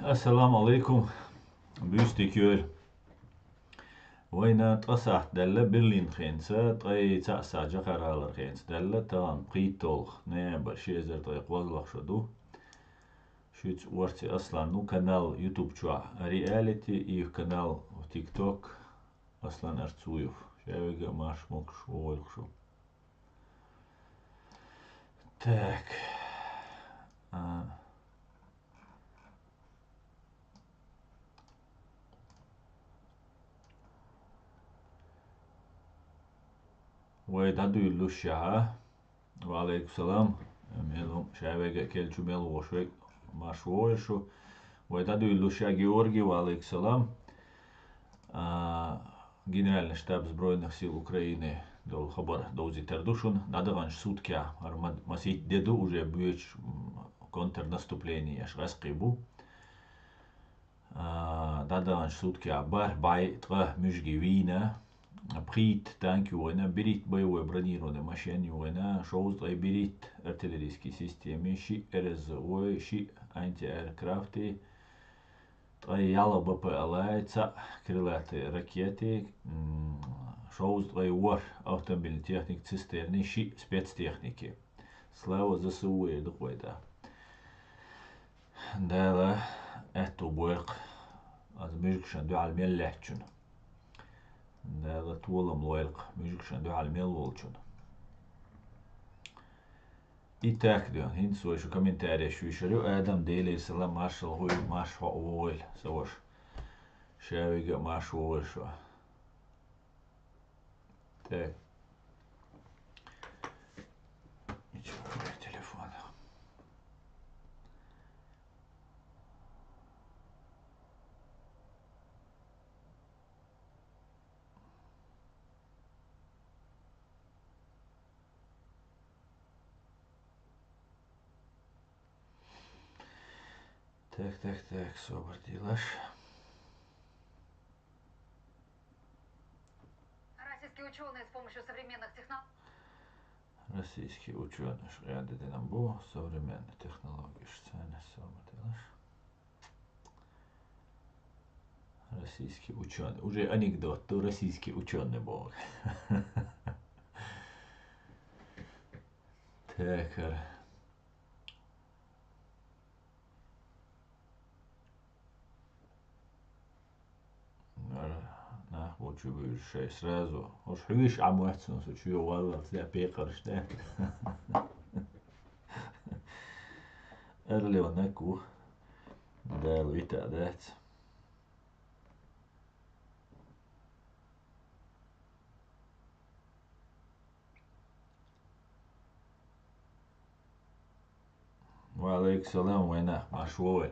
Assalamu alaikum. Büstikör. وين تصح دلة برلين خينسا طي تأسع جقر على خينس دلة تان قيتولخ نعم شيزر طي قوزلخ شدو شوت ورتي أصلا نو канал يوتيوب شوا رياليتي إيه канал تيك توك أصلا أرتسويف شاويقا ماش مكش وولخشو تاك ويدادو يلوشها وعليكم السلام ميلهم شاويقا كيلشو ميلو وشويك ماش وولشو ويدادو يلوشها Георгий وعليكم السلام Генеральный штаб Збройных сил Украины дол хабар доузи тердушун надаванш суткя масить деду уже бьёч контрнаступление аш раскибу надаванш суткя бар бай тра мюжги вина прит танки война берит боевое бронированное машины война шоуз ай берит артиллерийские системы щи РСЗО щи антиаэркрафты Яла БПЛА, крылатые ракеты, шоуз вар автомобильной техники, цистерны, спецтехники. Слава ЗСУ и духойда. Дала эту бойк, аз мюжгшан ду алмел лехчун. Дала туолам лойк, мюжгшан ду алмел волчун. Итак, да, хинцу еще комментарий еще Адам Дейли села маршал хуй маш хоуэль савош шавига маш хоуэль шо. Так. Ничего, телефон. Так, собор делаш. Российские ученые с помощью современных технологий. Российские ученые ряды динамбо современные технологии шцены собор делаш. Российские ученые. Уже анекдот, то российские ученые был. Так. وشو شيء سرازو وش حويش عم واحد شو والله تلاقي بيقرش ده أرلي ونكو ده الويتا دات وعليك السلام وينه مشوي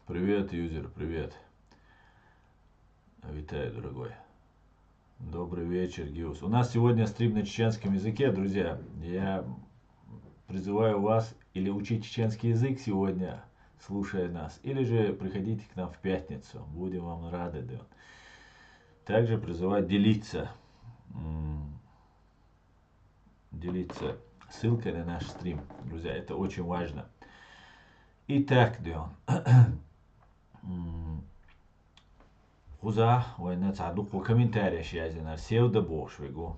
Привет, юзер, привет. Витаю, дорогой. Добрый вечер, Гиус. У нас сегодня стрим на чеченском языке, друзья. Я призываю вас или учить чеченский язык сегодня, слушая нас, или же приходите к нам в пятницу. Будем вам рады. Да. Также призываю делиться ссылкой на наш стрим, друзья. Это очень важно. Итак, да. Хуза, وين تعلق وكومنتاري أشياء زينا سيو دبوش ويقول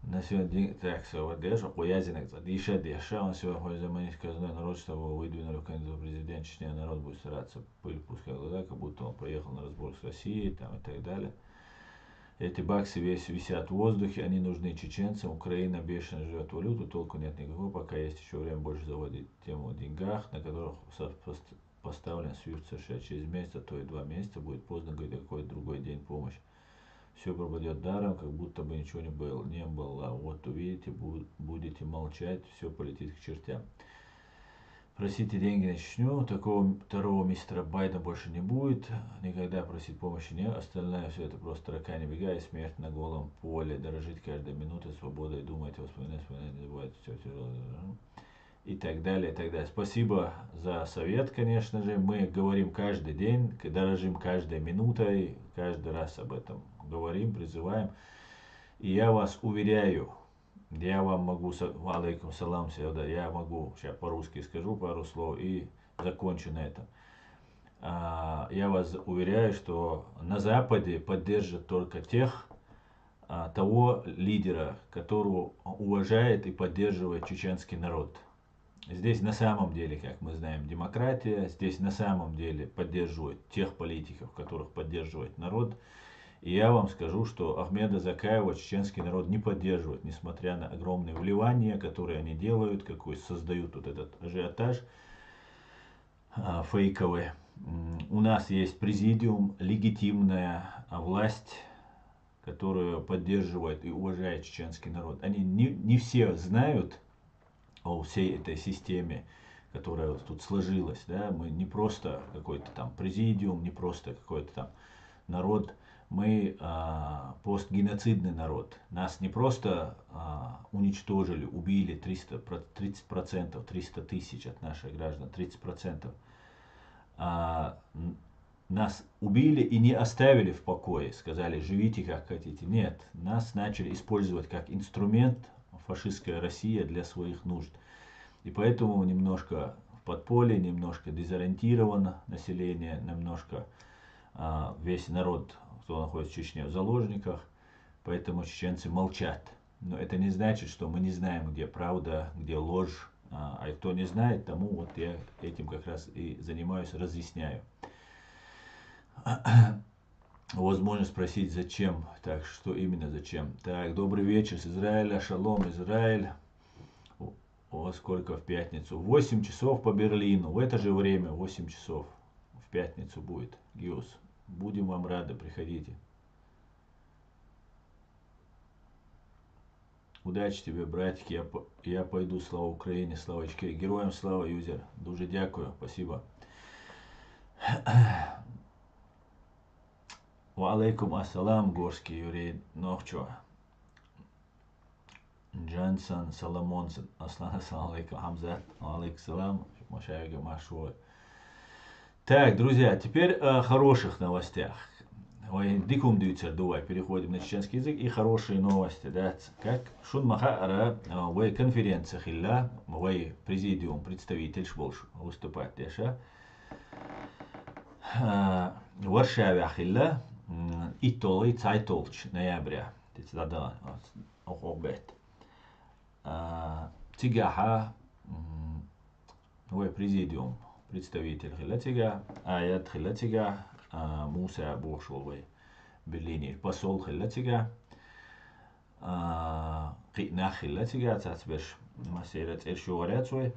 на сегодня так сегодня поязинок дыша он сегодня заманить казной народ чтобы выдвинули кандидата в президент Чечни народ будет стараться пыль пускать глаза как будто он поехал на разбор с Россией там и так далее. Эти баксы висят в воздухе, они нужны чеченцам. Украина бешено живет валюту, толку нет никакого, пока есть еще время больше заводить тему о деньгах, на которых поставлен SWIFT США. Через месяц, а то и 2 месяца будет поздно говорить о какой-то другой день помощи. Все пропадет даром, как будто бы ничего не было. Вот увидите, будете молчать, все полетит к чертям. Просите деньги на Чечню, такого второго мистера Байдена больше не будет, никогда просить помощи не, остальное все это просто строка не бега и смерть на голом поле, дорожить каждой минутой свободой, думать, воспоминать, не забывать все и так далее, и так далее. Спасибо за совет, конечно же, мы говорим каждый день, дорожим каждой минутой, каждый раз об этом говорим, призываем, и я вас уверяю, Я вам могу, алейкум салам, Севда, я могу, сейчас по-русски скажу пару слов и закончу на этом. Я вас уверяю, что на Западе поддержат только того лидера, которого уважает и поддерживает чеченский народ. Здесь на самом деле, как мы знаем, демократия, здесь на самом деле поддерживают тех политиков, которых поддерживает народ. И я вам скажу, что Ахмеда Закаева чеченский народ не поддерживает, несмотря на огромные вливания, которые они делают, какой создают вот этот ажиотаж фейковый. У нас есть президиум, легитимная власть, которую поддерживает и уважает чеченский народ. Они не все знают о всей этой системе, которая тут сложилась. Да? Мы не просто какой-то там президиум, не просто какой-то там народ. Мы постгеноцидный народ. Нас не просто уничтожили, убили 30%, 300 тысяч от наших граждан, 30%. Нас убили и не оставили в покое, сказали, живите как хотите. Нет, нас начали использовать как инструмент фашистская Россия для своих нужд. И поэтому немножко в подполье, немножко дезориентировано население, немножко весь народ, кто находится в Чечне, в заложниках. Поэтому чеченцы молчат. Но это не значит, что мы не знаем, где правда, где ложь. А кто не знает, тому вот я этим как раз и занимаюсь, разъясняю. Возможно спросить, зачем. Так, что именно зачем? Так, добрый вечер с Израиля. Шалом, Израиль. Во сколько в пятницу? 8 часов по Берлину. В это же время, 8 часов в пятницу будет Гиус. Будем вам рады, приходите. Удачи тебе, братики. Я пойду, слава Україні, слава Ічки. Героям слава, юзер. Дуже дякую, спасибо. Ва алейкум ассалам, Горский Юрий. Ну что? Джансон, Соломонсон. Ассалам алейкум, Хамзат. Алейкум салам. Машайга Машуа. Так, друзья, теперь о хороших новостях. Ой, дикум дюцер, давай, переходим на чеченский язык и хорошие новости, да, как шун махара в конференциях илля, в президиум представитель шболш выступать деша, в Варшаве ахилля, и толы цайтолч ноября, это да, охобет, тигаха, в президиум представитель хилля тига, аят хилля тига, موسى بوشوي برليني باسول خلتيجا قينا خلتيجا تاتبش مسيرة إرشوغراتوي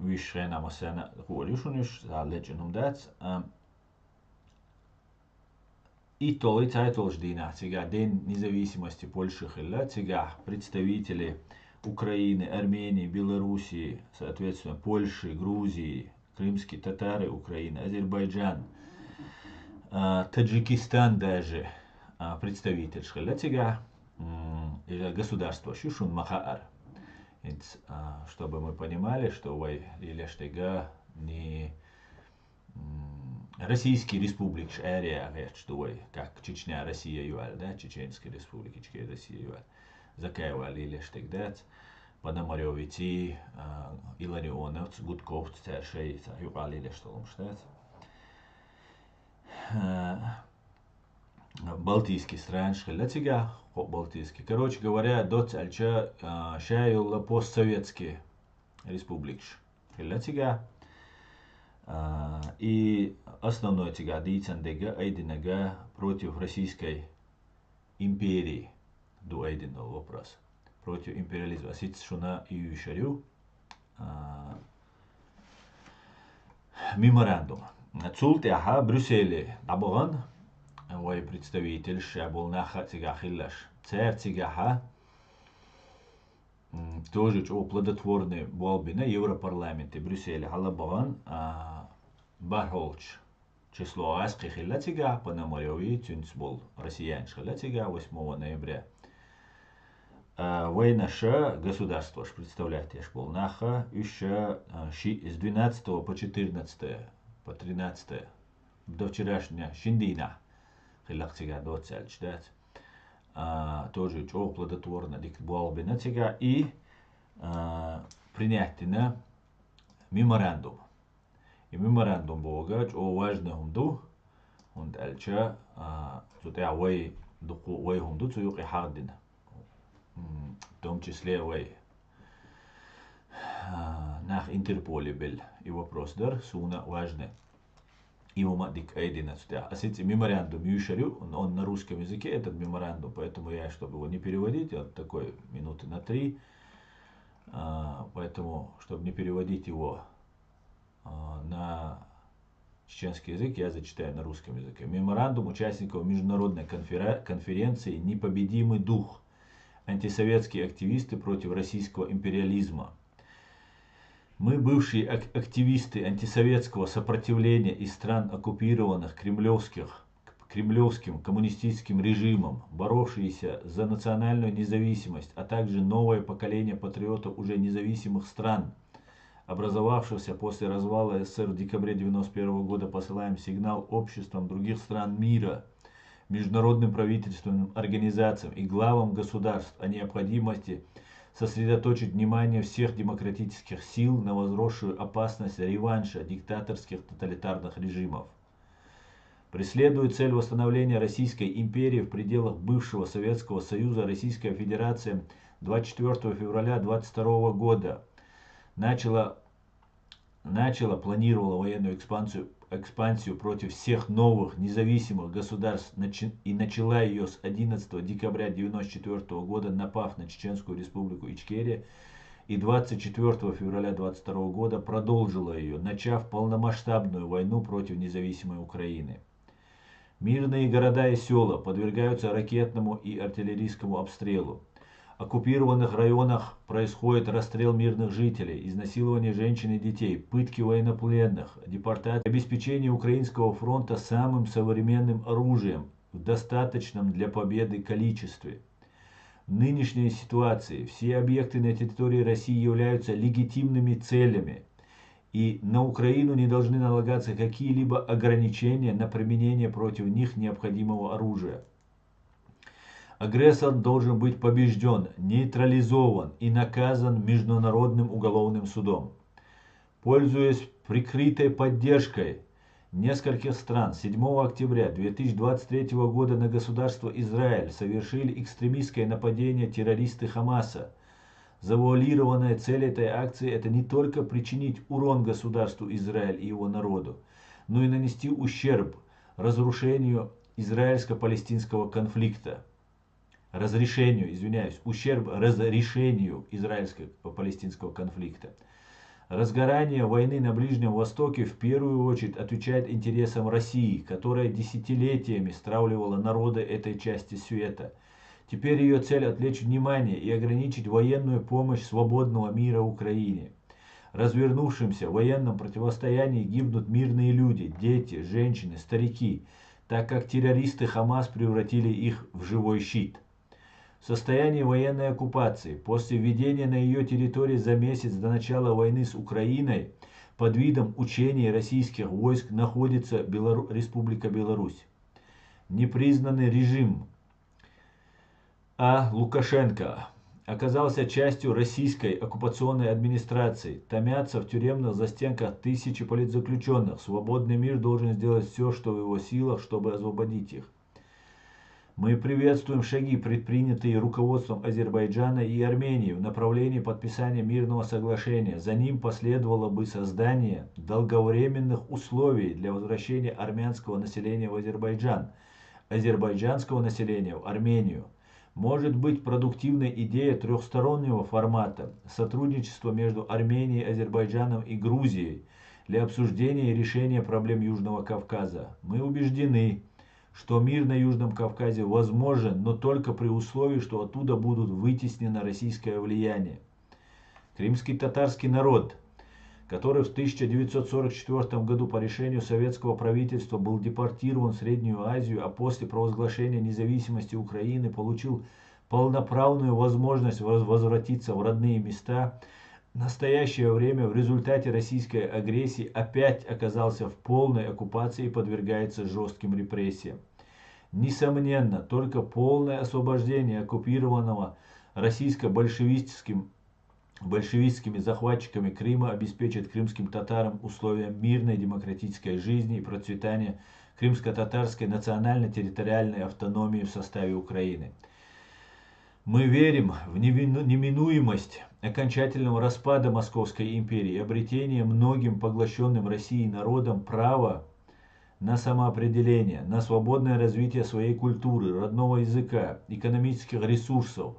ويشغينا مسانا قوليشونيش لجنهم دات и толы тайтолж динатига день независимости Польши хилатига представители Украины, Армении, Белоруссии, соответственно Польши, Грузии, крымские татары, Украина, Азербайджан, Таджикистан даже представитель Шхалятига, государство Шишун Махаар. Чтобы мы понимали, что Илештега не Российский республик Шария, что как Чечня, Россия, Юаль, да, Чеченская республика, Чечня, Россия, Юаль. Закаева Илештегдат, Пономаревити, Иларионовц, Гудковц, Цершей, Юаль Илештоломштадт. Балтийский стран Шхалятига, Балтийский. Короче говоря, дот альча шаюлла постсоветские республики Шхалятига. И основной тига дийцандега айдинага против Российской империи. До айдинал вопрос. Против империализма. Ситшуна и Юшарю. Меморандум. Цултяха Брюсселе Абоган, вой представитель Шабулнаха Тигахиллаш, царь Тигаха, тоже плодотворный болби на Европарламенте Брюсселе Халабоган, Бархолч, число Аски Хиллатига, Пономарёви, Тюнцбол, россиян Шхиллатига, 8 ноября. Вой наше государство, представляете, Шболнаха, еще с 12 по 14 по 13 до вчерашнего Шиндина, Хилактига до Цальчдат, тоже çok плодотворно дикбуал бенатига и принятие на меморандум. И меморандум бога о важном ду und alcha тут я вей дуку вей хунду цуюк и хардин. В том числе вей nach Интерполе был и вопрос дар суна важный. Его мадик эйдина сюда. А сети меморандум юшарю, он на русском языке этот меморандум, поэтому я, чтобы его не переводить, вот такой минуты на 3, поэтому, чтобы не переводить его на чеченский язык, я зачитаю на русском языке. Меморандум участников международной конференции «Непобедимый дух. Антисоветские активисты против российского империализма». Мы, бывшие активисты антисоветского сопротивления из стран, оккупированных кремлевским коммунистическим режимом, боровшиеся за национальную независимость, а также новое поколение патриотов уже независимых стран, образовавшихся после развала СССР в декабре 1991 года, посылаем сигнал обществам других стран мира, международным правительственным организациям и главам государств о необходимости сосредоточить внимание всех демократических сил на возросшую опасность реванша диктаторских тоталитарных режимов. Преследуя цель восстановления Российской империи в пределах бывшего Советского Союза, Российская Федерация 24 февраля 1922 года планировала военную экспансию против всех новых независимых государств и начала ее с 11 декабря 1994 года, напав на Чеченскую республику Ичкерия, и 24 февраля 1922 года продолжила ее, начав полномасштабную войну против независимой Украины. Мирные города и села подвергаются ракетному и артиллерийскому обстрелу. В оккупированных районах происходит расстрел мирных жителей, изнасилование женщин и детей, пытки военнопленных, депортация, обеспечение Украинского фронта самым современным оружием в достаточном для победы количестве. В нынешней ситуации все объекты на территории России являются легитимными целями, и на Украину не должны налагаться какие-либо ограничения на применение против них необходимого оружия. Агрессор должен быть побежден, нейтрализован и наказан Международным уголовным судом. Пользуясь прикрытой поддержкой нескольких стран, 7 октября 2023 года на государство Израиль совершили экстремистское нападение террористы Хамаса. Завуалированная цель этой акции – это не только причинить урон государству Израиль и его народу, но и нанести ущерб разрушению израильско-палестинского конфликта. Ущерб разрешению израильско-палестинского конфликта. Разгорание войны на Ближнем Востоке в первую очередь отвечает интересам России, которая десятилетиями стравливала народы этой части света. Теперь ее цель отвлечь внимание и ограничить военную помощь свободного мира Украине. В развернувшемся военном противостоянии гибнут мирные люди, дети, женщины, старики, так как террористы Хамас превратили их в живой щит. В состоянии военной оккупации, после введения на ее территории за месяц до начала войны с Украиной, под видом учений российских войск находится Республика Беларусь. Непризнанный режим Лукашенко оказался частью российской оккупационной администрации. Томятся в тюремных застенках тысячи политзаключенных. Свободный мир должен сделать все, что в его силах, чтобы освободить их. Мы приветствуем шаги, предпринятые руководством Азербайджана и Армении в направлении подписания мирного соглашения. За ним последовало бы создание долговременных условий для возвращения армянского населения в Азербайджан, азербайджанского населения в Армению. Может быть продуктивной идея трехстороннего формата сотрудничества между Арменией, Азербайджаном и Грузией для обсуждения и решения проблем Южного Кавказа. Мы убеждены, что мир на Южном Кавказе возможен, но только при условии, что оттуда будут вытеснено российское влияние. Крымский татарский народ, который в 1944 году по решению советского правительства был депортирован в Среднюю Азию, а после провозглашения независимости Украины получил полноправную возможность возвратиться в родные места, в настоящее время в результате российской агрессии опять оказался в полной оккупации и подвергается жестким репрессиям. Несомненно, только полное освобождение оккупированного российско-большевистскими захватчиками Крыма обеспечит крымским татарам условия мирной демократической жизни и процветания крымско-татарской национально-территориальной автономии в составе Украины. Мы верим в неминуемость окончательного распада Московской империи и обретения многим поглощенным Россией народом права на самоопределение, на свободное развитие своей культуры, родного языка, экономических ресурсов.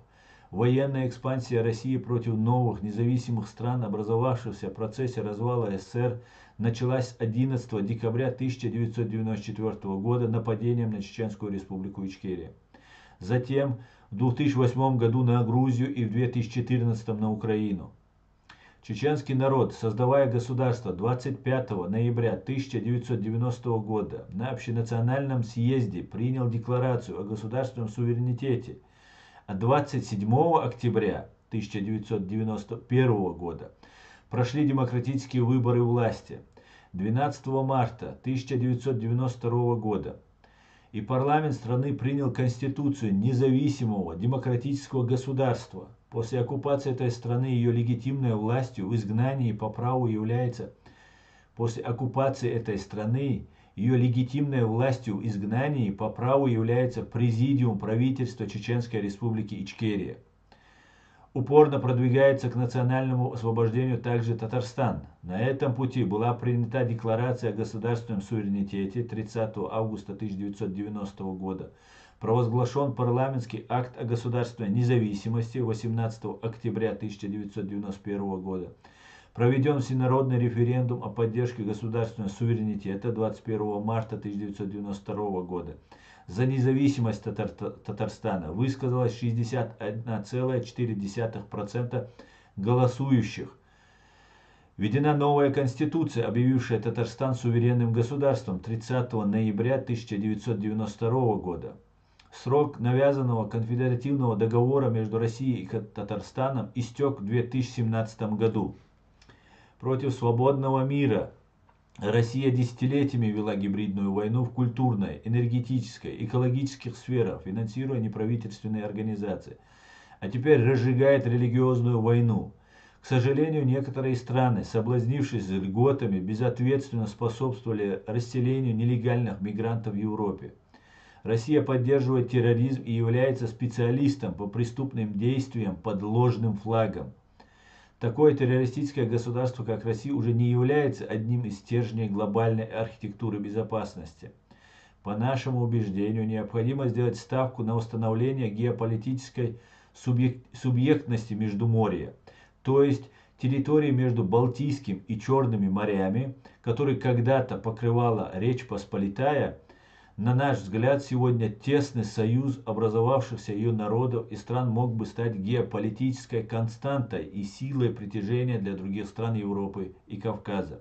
Военная экспансия России против новых независимых стран, образовавшихся в процессе развала СССР, началась 11 декабря 1994 года нападением на Чеченскую республику Ичкерия. Затем в 2008 году на Грузию и в 2014 на Украину. Чеченский народ, создавая государство 25 ноября 1990 года, на общенациональном съезде принял декларацию о государственном суверенитете, а 27 октября 1991 года прошли демократические выборы власти. 12 марта 1992 года и парламент страны принял Конституцию независимого демократического государства. После оккупации этой страны ее легитимной властью в изгнании по праву является Президиум правительства Чеченской Республики Ичкерия. Упорно продвигается к национальному освобождению также Татарстан. На этом пути была принята Декларация о государственном суверенитете 30 августа 1990 года, провозглашен парламентский акт о государственной независимости 18 октября 1991 года, проведен всенародный референдум о поддержке государственного суверенитета 21 марта 1992 года. За независимость Татарстана высказалось 61,4% голосующих. Введена новая конституция, объявившая Татарстан суверенным государством 30 ноября 1992 года. Срок навязанного конфедеративного договора между Россией и Татарстаном истек в 2017 году. Против свободного мира Россия десятилетиями вела гибридную войну в культурной, энергетической, экологических сферах, финансируя неправительственные организации. А теперь разжигает религиозную войну. К сожалению, некоторые страны, соблазнившись льготами, безответственно способствовали расселению нелегальных мигрантов в Европе. Россия поддерживает терроризм и является специалистом по преступным действиям под ложным флагом. Такое террористическое государство, как Россия, уже не является одним из стержней глобальной архитектуры безопасности. По нашему убеждению, необходимо сделать ставку на установление геополитической субъектности Междуморья, то есть территории между Балтийским и Черными морями, которые когда-то покрывала Речь Посполитая. На наш взгляд, сегодня тесный союз образовавшихся ее народов и стран мог бы стать геополитической константой и силой притяжения для других стран Европы и Кавказа.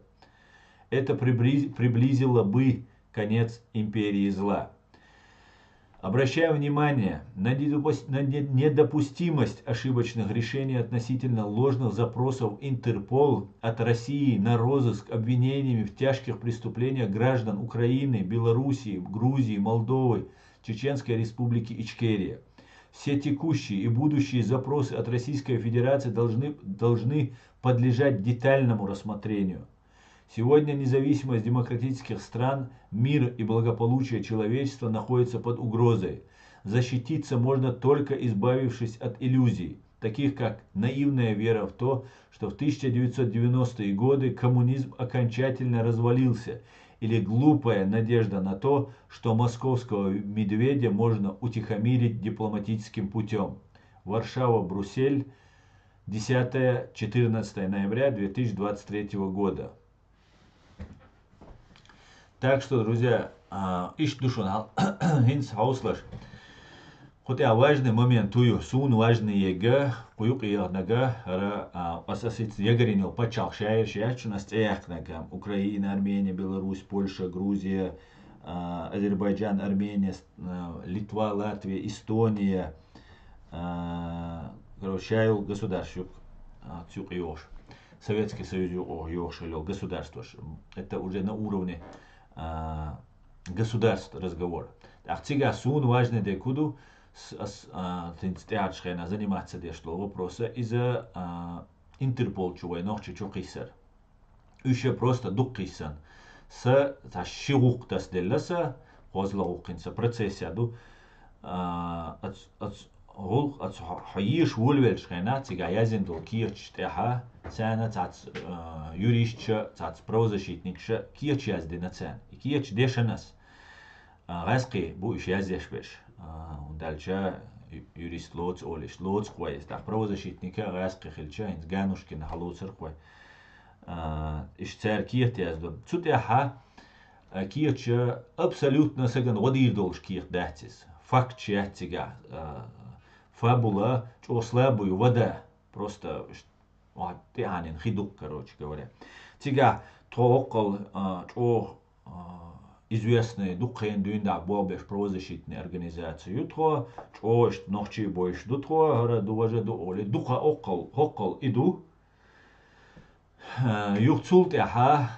Это приблизило бы конец империи зла. Обращаем внимание на недопустимость ошибочных решений относительно ложных запросов Интерпол от России на розыск обвинениями в тяжких преступлениях граждан Украины, Белоруссии, Грузии, Молдовы, Чеченской Республики Ичкерия. Все текущие и будущие запросы от Российской Федерации должны подлежать детальному рассмотрению. Сегодня независимость демократических стран, мир и благополучие человечества находятся под угрозой. Защититься можно только избавившись от иллюзий, таких как наивная вера в то, что в 1990-е годы коммунизм окончательно развалился, или глупая надежда на то, что московского медведя можно утихомирить дипломатическим путем. Варшава, Брюссель, 10-14 ноября 2023 года. Так что, друзья, ищ душу хинс хауслаш. Хотя важный момент тую сун важный ега куюк ягнага ра асасиц ягринил пачал шаир нас эхнага Украина, Армения, Беларусь, Польша, Грузия, Азербайджан, Армения, Литва, Латвия, Эстония. Короче, государство цюк ёж. Советский Союз ёж государство. Это уже на уровне государств разговор. Так цига сун важный декуду заниматься дешло вопроса из-за Интерпол чувай нохчи чукисар. Еще просто дукисан. С шигук тас делласа хозлагукинса процессияду гол حييش ولول شخينا تيجا يزن دول كيرش تاعها سنة تاعت يوريش تاعت правозащитникш كيرش يزدنا تان كيرش ديش الناس غاسقي بو إيش يزيش بيش وندالجا юрист лоц олиш лоц квай так правозащитника غاسقي خلча инс ганушкина халоцер квай إيش تار كيرت يزدو تاعها كيرش абсолютно саган غدير دولش كيرت داتس факт чатига фабула чослабую вода просто тянин хидук, короче говоря. Тига тоокол чо известный дукхен дюнда бобеш правозащитные организации то чо нохчи больше до то гора дуваже до оли духа окол иду юхцулт яха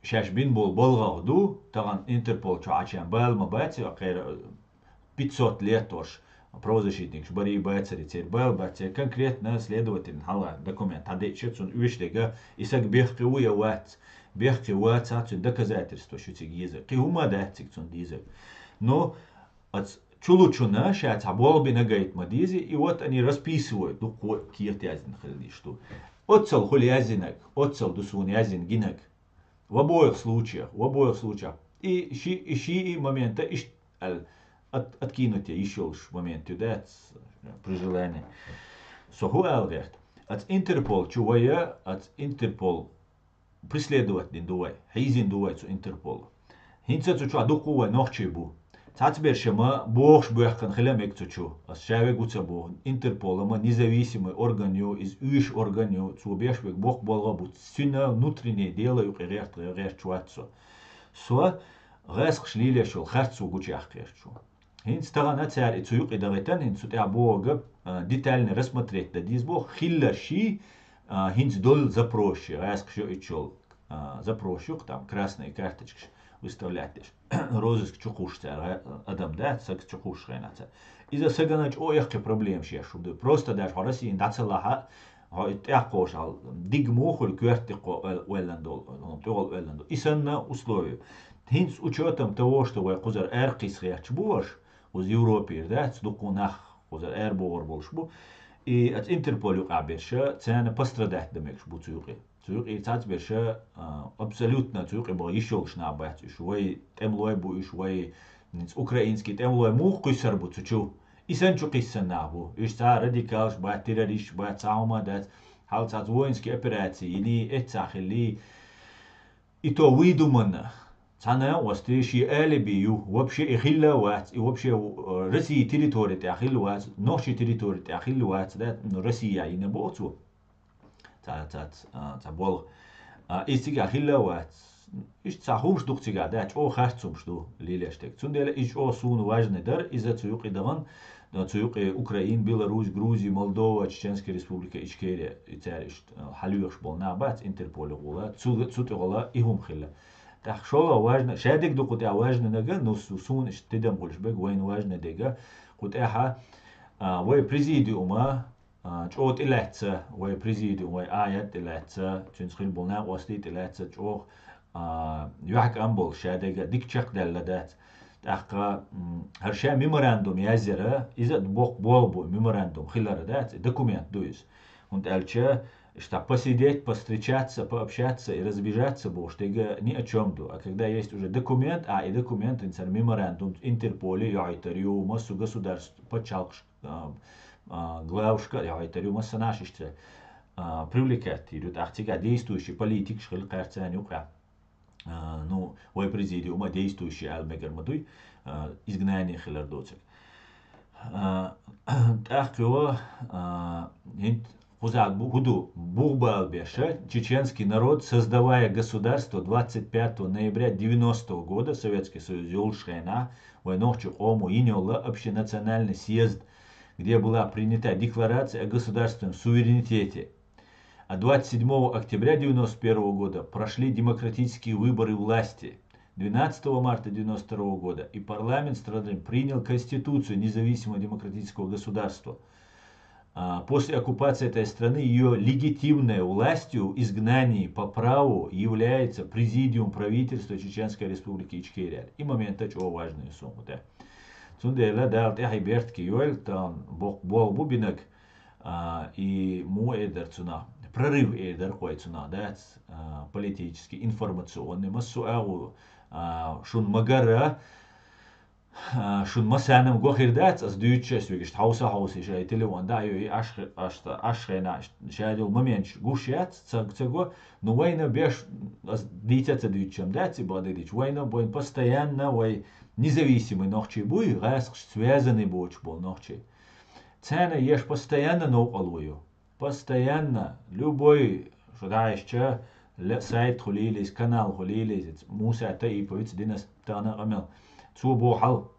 шашбин болгаду таган Интерпол чо ачан балма бати акер 500 лет уж правозащитник шбари бацари цер бал бацер конкретно следователь хала документ адечет он уиштега исак бехки уя ват ацу доказательство что тигиза киума датик цун диза но от чулучуна шат аболби нагайт мадизи и вот они расписывают ну киртязин хали что отцел хулязинак отцел дусун язин гинак в обоих случаях и щи момента иш откинуть еще момент да при желании соху алверт от Интерпол чувая от Интерпол преследователь дуай хизин дуай цу Интерпол хинца цу адукува нохчебу цацбершема богш бухкан хлемек цу ас шаве гуцабу Интерпола ма независимый орган из уиш орган цу бешвек бог болгабу сюна внутреннее дело юрерт чуатсо со غاسق شليلة شو خرط وجوش يحكي شو هنس تغنى تسار يتسوق إدارتان هنس تعبوه ديتالن رسمة تريت ديزبو خلا شي هنس دول запроши غاسق شو يتشول запроши там красные карточки выставляешь розыск чукуш адам да сак чукуш гайната иза саганач о яхке проблем шешу просто даже Россия дацалаха тяқошал дигмохул квертико велландол тол велландол исанна условия Хинс учетом того, что вы кузар эркис реачбуаш, уз Европе, да, цдукунах кузар эрбор болшбу, и от Интерполю аберша цена пострадать дамекш бу цюрки. Цюрки цацберша абсолютно цюрки был еще шнабать, швей темлой бу, швей украинский темлой мух кусар бу цучу. И санчу киссан набу, иш ца радикал шбат террорист шбат цаума дат, хал цац воинские операции, или эцахили, и то выдуманно. Цана востреши алибию вообще ихиллават и вообще Россия территория тахиллават ноши территория тахиллават да Россия и не боцу та бол истига хиллават иш цахуш духтига да о харцум что лилештек цундела иш о сун важный дар из-за цуюки даван цуюки Украин Беларусь Грузия Молдова Чеченская республика Ичкерия и цариш халюш бол на бат Интерполе гола цутола и хум хилла так шола важно шадик до куда важно нага но сун штедам гульшбек вайн важно дега куда вай президиума чот илатса вай президиум вай аят илатса тюнсхил болна вастит илатса чох юак амбол шадига дикчак далладат так харша меморандум язера иза бок болбу меморандум хилара дат документ дуис und alcha что посидеть, постречаться, пообщаться и разбежаться больше ни о чем. А когда есть уже документ, и документ, меморандум, Интерполе, яйтарю, массу государств, почалкш, главушка, яйтарю, масса наших привлекать. Идут, артига действующий политик, шхилкарца, нюка. Ну, вой президиума действующий алмегер мадуй, изгнание хилардоцек. Так его, чеченский народ, создавая государство 25 ноября 90 года, Советский Союз Юлшхайна, войнохчу ому инёла общенациональный съезд, где была принята декларация о государственном суверенитете. А 27 октября 1991 года прошли демократические выборы власти. 12 марта 1992 года и парламент страны принял Конституцию независимого демократического государства. После оккупации этой страны ее легитимной властью изгнании по праву является президиум правительства Чеченской республики Ичкерия. И момента чего важную сумму. Цундела дал тяхи бертки юэль там бол бубинок и му эдер цуна. Прорыв эдер кой цуна, да, политический, информационный, массуагу, шун магара, шун масанам гохирдат, аз дючес, вегеш хауса ишай телефон, да, и ашхена, шайдил момент гушят, цаго, но война беш, дитяца дючем, да, цибадыдич, война будет постоянно, вой независимый нохчи буй, раз связанный боч был нохчи. Цена ешь постоянно нокалую. Постоянно. Любой, что да еще, сайт хулились, канал хулились, муса таи повиц динас тана амел. Цубо хал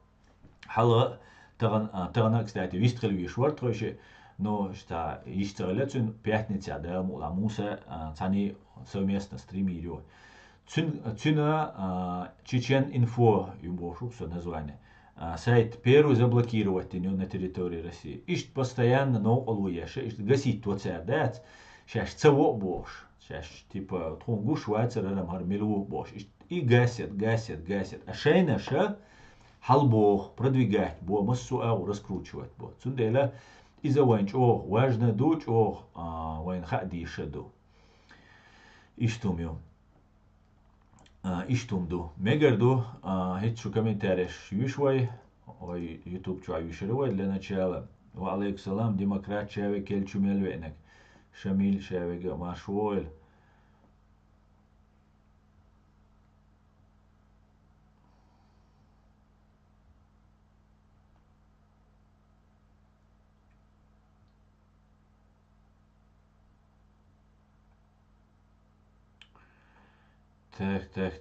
тагана, кстати, вистрел вишвар троши, но что истрелецун пятница, да, муса цани совместно стримируют. Цюна Чечен Инфо, юмбошу, все название. Сайт первый заблокировать на территории России. Ишь постоянно нокалуешь, ишь гасить то цердать. Сейчас цево бош. Сейчас типа тхунгу швайцер рамар милу бош. И гасят. А шейна ша халбох продвигать бо массу раскручивать бо. Цундела из-за войн важно дуч войн хадиша ду. Иштумю. Иштумду. Мегарду, хитчу комментариев юшвай, ой, ютуб чуа юшервай для начала. Ва алейк салам, демократ чаве кельчу мельвенек. Шамиль чаве машвойль.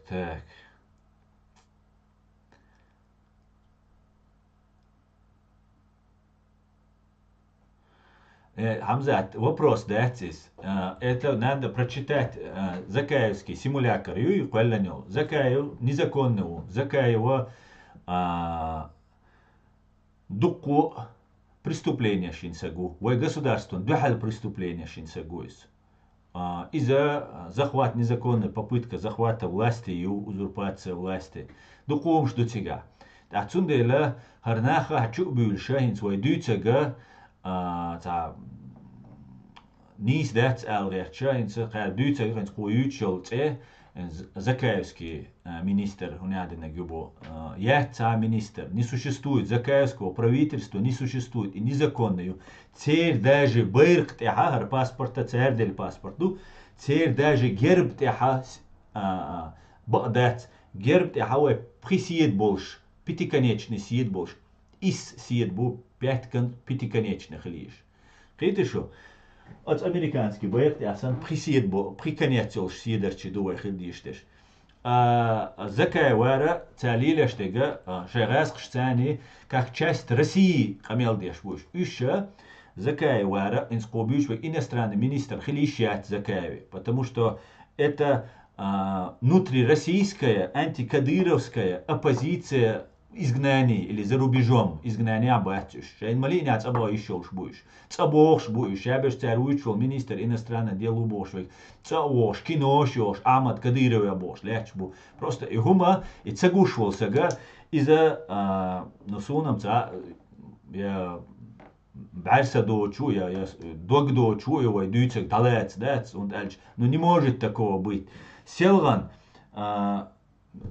Так. Хамзат, вопрос, да, здесь. Это надо прочитать Закаевский симулятор. Юй, кваланил. Закаев незаконного. Закаева дукку преступления шинсагу. Вой государство дахал преступления шинсагуис. Из-за захват незаконной попытка захвата власти и узурпация власти. Дукум что тига. Отсюда харнаха хочу больше хин свой дюцега низ дат алреча хин се дюцега хин коючолте Закаевский министр унядина гюбо. Я министр. Не существует Закаевского правительства, не существует и незаконную. Цель даже бирк тяхар паспорта, цель дель паспорту. Цель даже герб тяха бадат. Герб тяха присиет больше. Пятиконечный сиет больше. Из сиет бу пятиконечных лишь. Видите что? От американский боек ясан присед бо приконятил сидерчи дуай хилдиштеш. Закаевара цалилештега шерас кштани как часть России камелдеш буш. Еще Закаевара инскобюш иностранный министр хилищат Закаеве, потому что это внутрироссийская антикадыровская оппозиция изгнание или за рубежом изгнания батюш. Шейн малиня цабо еще уж будешь. Цабош будешь. Я бы царучил министр иностранных дел убошвик. Цаош, киношош, Амад Кадырова бош. Лечбу. Просто и хума и цагушвался га из-за носунам я Барса дочу, я дог дочу, его дюйцек талец, дац, und альч. Но не может такого быть. Селган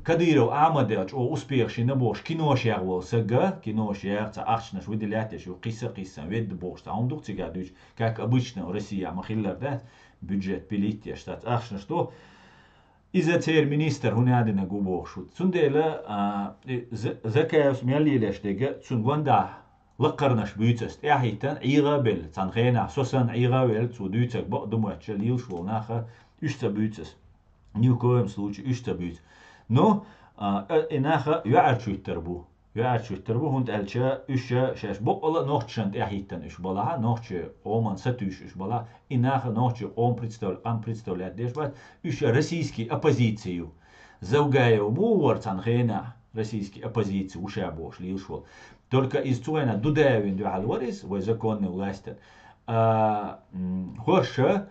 Кадыров Амадевич о успешный набор киношер был сага киношер ца ахшнаш выделяешь его киса вед бош он дух как обычно в России махиллар да бюджет пилите штат ахшнаш что из-за цер министр хунядина губошу цундела Закаев смялилеш дега цунгванда лакарнаш бюцест яхитан игабел цанхена сосан игабел цудюцек бадумач лилшвол наха ушта бюцест ни в коем случае ушта бюц. Но инаха юарчу тербу. Yärtsytter bu hund elçe üçe şeş bu ola nohçant ehitten üç bala nohçe oman satüş üç bala inaha nohçe он представляет держать üçe российский оппозицию завгая bu варцан хена российский оппозицию уша бош лишвол только из цуэна дудаевин дуал варис в законной власти хоша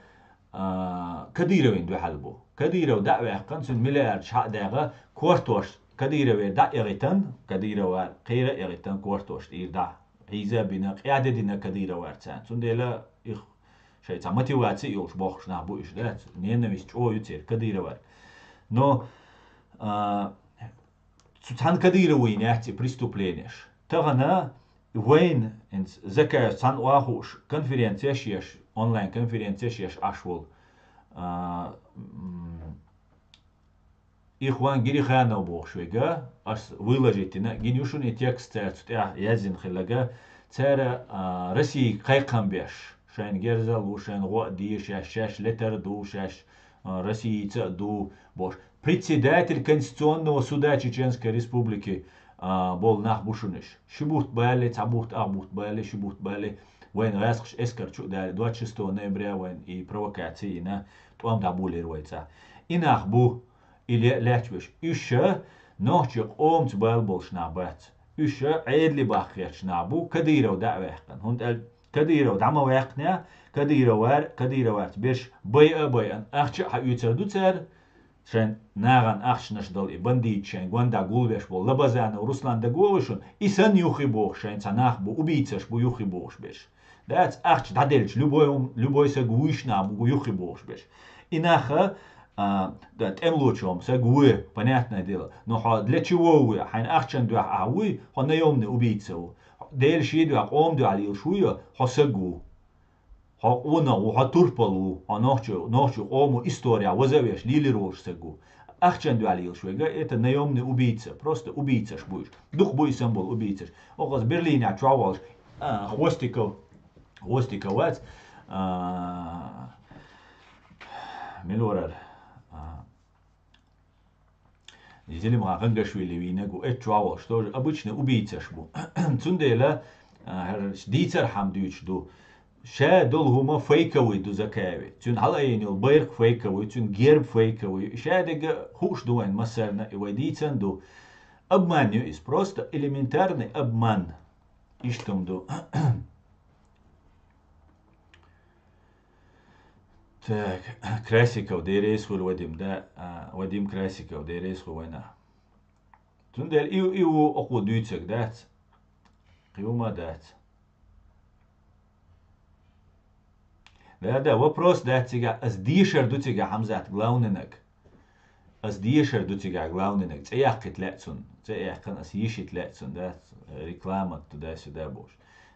كديروين دو حلبو كديرو دعوة قنصن مليار شاء داغا كورتوش كديرو دا إغيتن كديرو قيرة إغيتن كورتوش إير دا عيزة بنا قيادة دينا كديرو وارتسان سن ديلا إخ شاي تعمتي واتسي يوش بوخش نعبو إش دات نينا ويش او يتير كديرو وار نو تان كديرو وين يحتي بريستوبلينيش تغنى وين انت زكاة سان واخوش конференция شيش онлайн конференция шеш ашвол ихван гириханов бохшвега ас выложить на гинюшуни текст церцут язин хилага цера России кайкамбеш шайн герзал ушен го ди шеш летер ду шеш России ду бош председатель Конституционного суда Чеченской Республики бол нахбушуниш шибут бали цабут абут бали шибут бали وين غاسخش اسكر شو دا 26 ноября وين и провокации на توام دابولي رويتا إن أخبو إلي لاتوش إيشا نوحشق أوم تبال بولش نابات إيشا عيد لي باخيرش نابو كديرو دا واحقن هون كديرو دعما واحقنا كديرو وار بيش بي أن أخشى حيوتر دوتر شان ناغان أخش نشدل إبنديت شان غواندا غولبش بول لبازان ورسلان دا غولشون إسان يوخي بوخ شان تناخ بو أبيتسش بو يوخي بوخش بيش دات أخش دادلش любой сагуишна бу юхи бош беш инаха дат эмлочом сагуе понятное дело но для чего вы хайн ахчан дуа ауи хонаёмне убийцу дельши дуа ом дуа лилшуя хосагу она у турпалу ночью ому история возавеш лили рош сагу ахчан дуа лилшуя это наёмный убийца просто убийца ж будешь дух бой символ убийца огаз Берлине чавал Хвостиковать милорар Низели Махангашвили винегу чувал, что обычный убийца шбу. Цундела дицар хамдуч ду ша долгума фейковый ду закави. Цун халаенил байрк фейковый, цун герб фейковый. Ша дега хуш дуэн массарна и вайдицан ду обманю из просто элементарный обман. Иштом ду Так, Красиков, дерейсху Вадим, да, Вадим Красиков, дерейсху война. Тундел иу оку дүйцек дат, киума дат. Да, вопрос дат тига, аз дишер ду тига хамзат главненек. Аз дишер ду тига главненек. Цеяхкет лецун, цеяхкан аз ишит лецун, дат, реклама туда-сюда бош.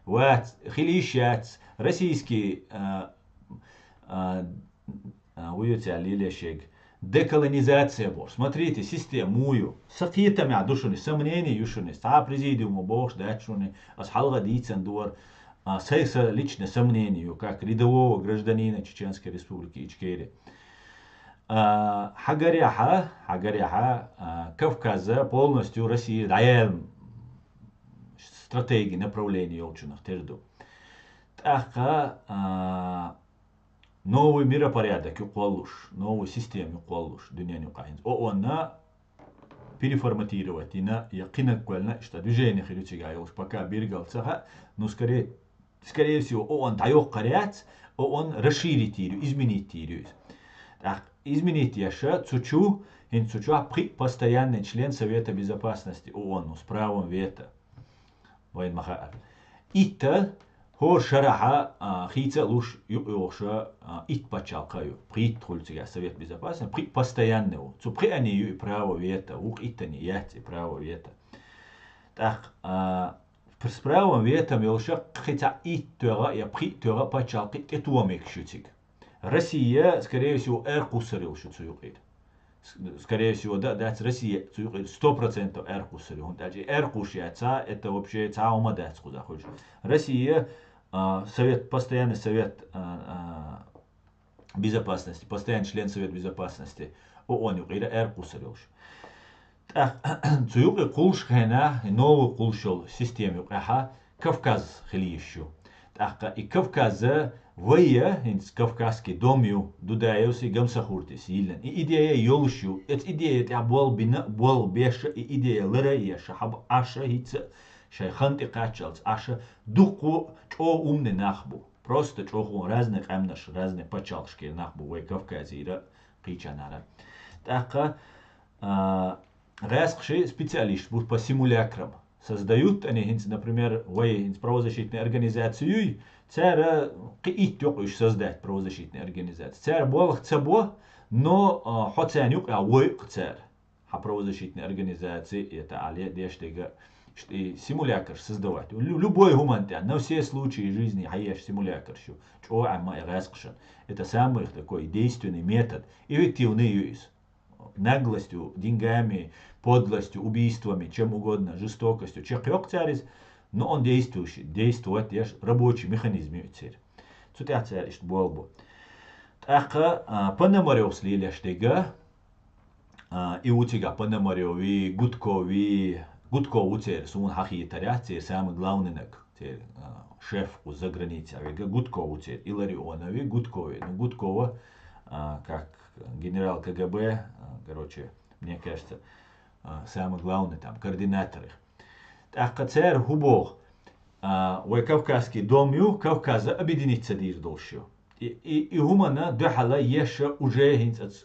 Вот, хилищац, российский уютя лилешек деколонизация бор. Смотрите, системую. Сакитами адушуни, сомнения юшуни, ста президиуму бош дачуни, аз халга дицен дуар, сейса личное сомнению, как рядового гражданина Чеченской Республики Ичкерии. Хагаряха, Кавказа полностью России дает стратегии направления олчунах терду. Таха новый миропорядок юқолуш, новую систему юқолуш, дуня юқаинс. Она переформатировать и на якинак квальна, что движение хилючигаёш, пока биргалцаха, но скорее всего он дает коряц, он расширит ее, изменит ее. Так, изменить яша цучу, при постоянный член Совета Безопасности ООН с правом вето. Вайн махаар. Ита هو شرح خيتا لوش يوشا итпачалкаю прит хульцига Совет Безопасности при постоянного цу при они ю право вето ук итани яти право вето так с правом вето мелша хита иттера я при тера пачалки этуамек шутик Россия скорее всего эркусарил шуцуюкит скорее всего да Россия 100% эркусарил он даже эркушяца это вообще цаума дать куда хочешь Россия постоянный совет безопасности, постоянный член Совета Безопасности ООН, Эркусаревич. цуюк и кулшхена новый кулшол системе аха Кавказ хилищу. И Кавказа вая инс Кавказский домью дудаевс и гамсахуртис илен. И идея йолшу, эт идея тя бол бина бол беша и идея лера еша хаб аша хица шайханти качалц аша дуку чо умне нахбу. Просто чоху разных амнаш разные пачалшки нахбу вай Кавказе ира кичанара. Рэскши специалист будут по симулякрам. Создают они, например, правозащитные организации, цара киитёк уж создать правозащитные организации. Цара болох цабо, но хотянюк вой цар. А правозащитные организации это але дештега симулятор создавать. Любой гумантян, на все случаи жизни хаяш симулятор. Чо ама рэскши. Это самый такой действенный метод, эффективный юис. Наглостью, деньгами, подлостью, убийствами, чем угодно, жестокостью. Чехрёк царис, но он действующий, действует, рабочий механизм. Цутя цариш болбу. Так, Пономарёв слилештега, и утига Пономарёви, Гудкови, Гудков уцер, сун хахитаря, цер самый главный шеф за границей, Гудков уцер, Илларионови, Гудкови. Ну, Гудкова, как генерал КГБ, короче, мне кажется, самый главный там координатор их. Так, царь Хубох, вой Кавказский домью, Кавказа объединиться дир должен. И гумана дохала еще уже хинц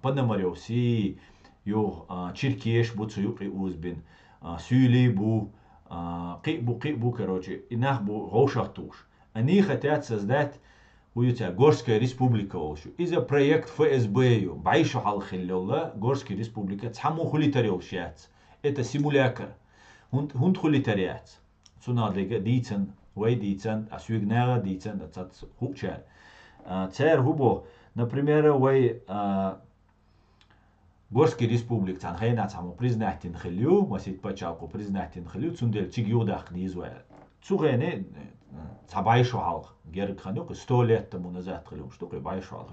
Пономарёвси, ё Черкеш буцуюк и Узбин, Сюли бу, Кибу, короче, и нах бу Рошахтуш. Они хотят создать Горская республика олшу. Из-за проект ФСБ Байшу халхиллёла Горская республика цаму хулитарёл шац. Это симулятор. Хунд хулитаряц. Цунадлега дицен, вай дицен, асюгнера дицен, ацат хукчар. Цер хубо, например, вай Горский республик цан хайна цаму признатин хилю, масит пачалку признатин хилю, цундел чигюдах дизвая. Цугэне Байшу халх. Герк ханюк 100 лет тому назад хилю, что такое Байшу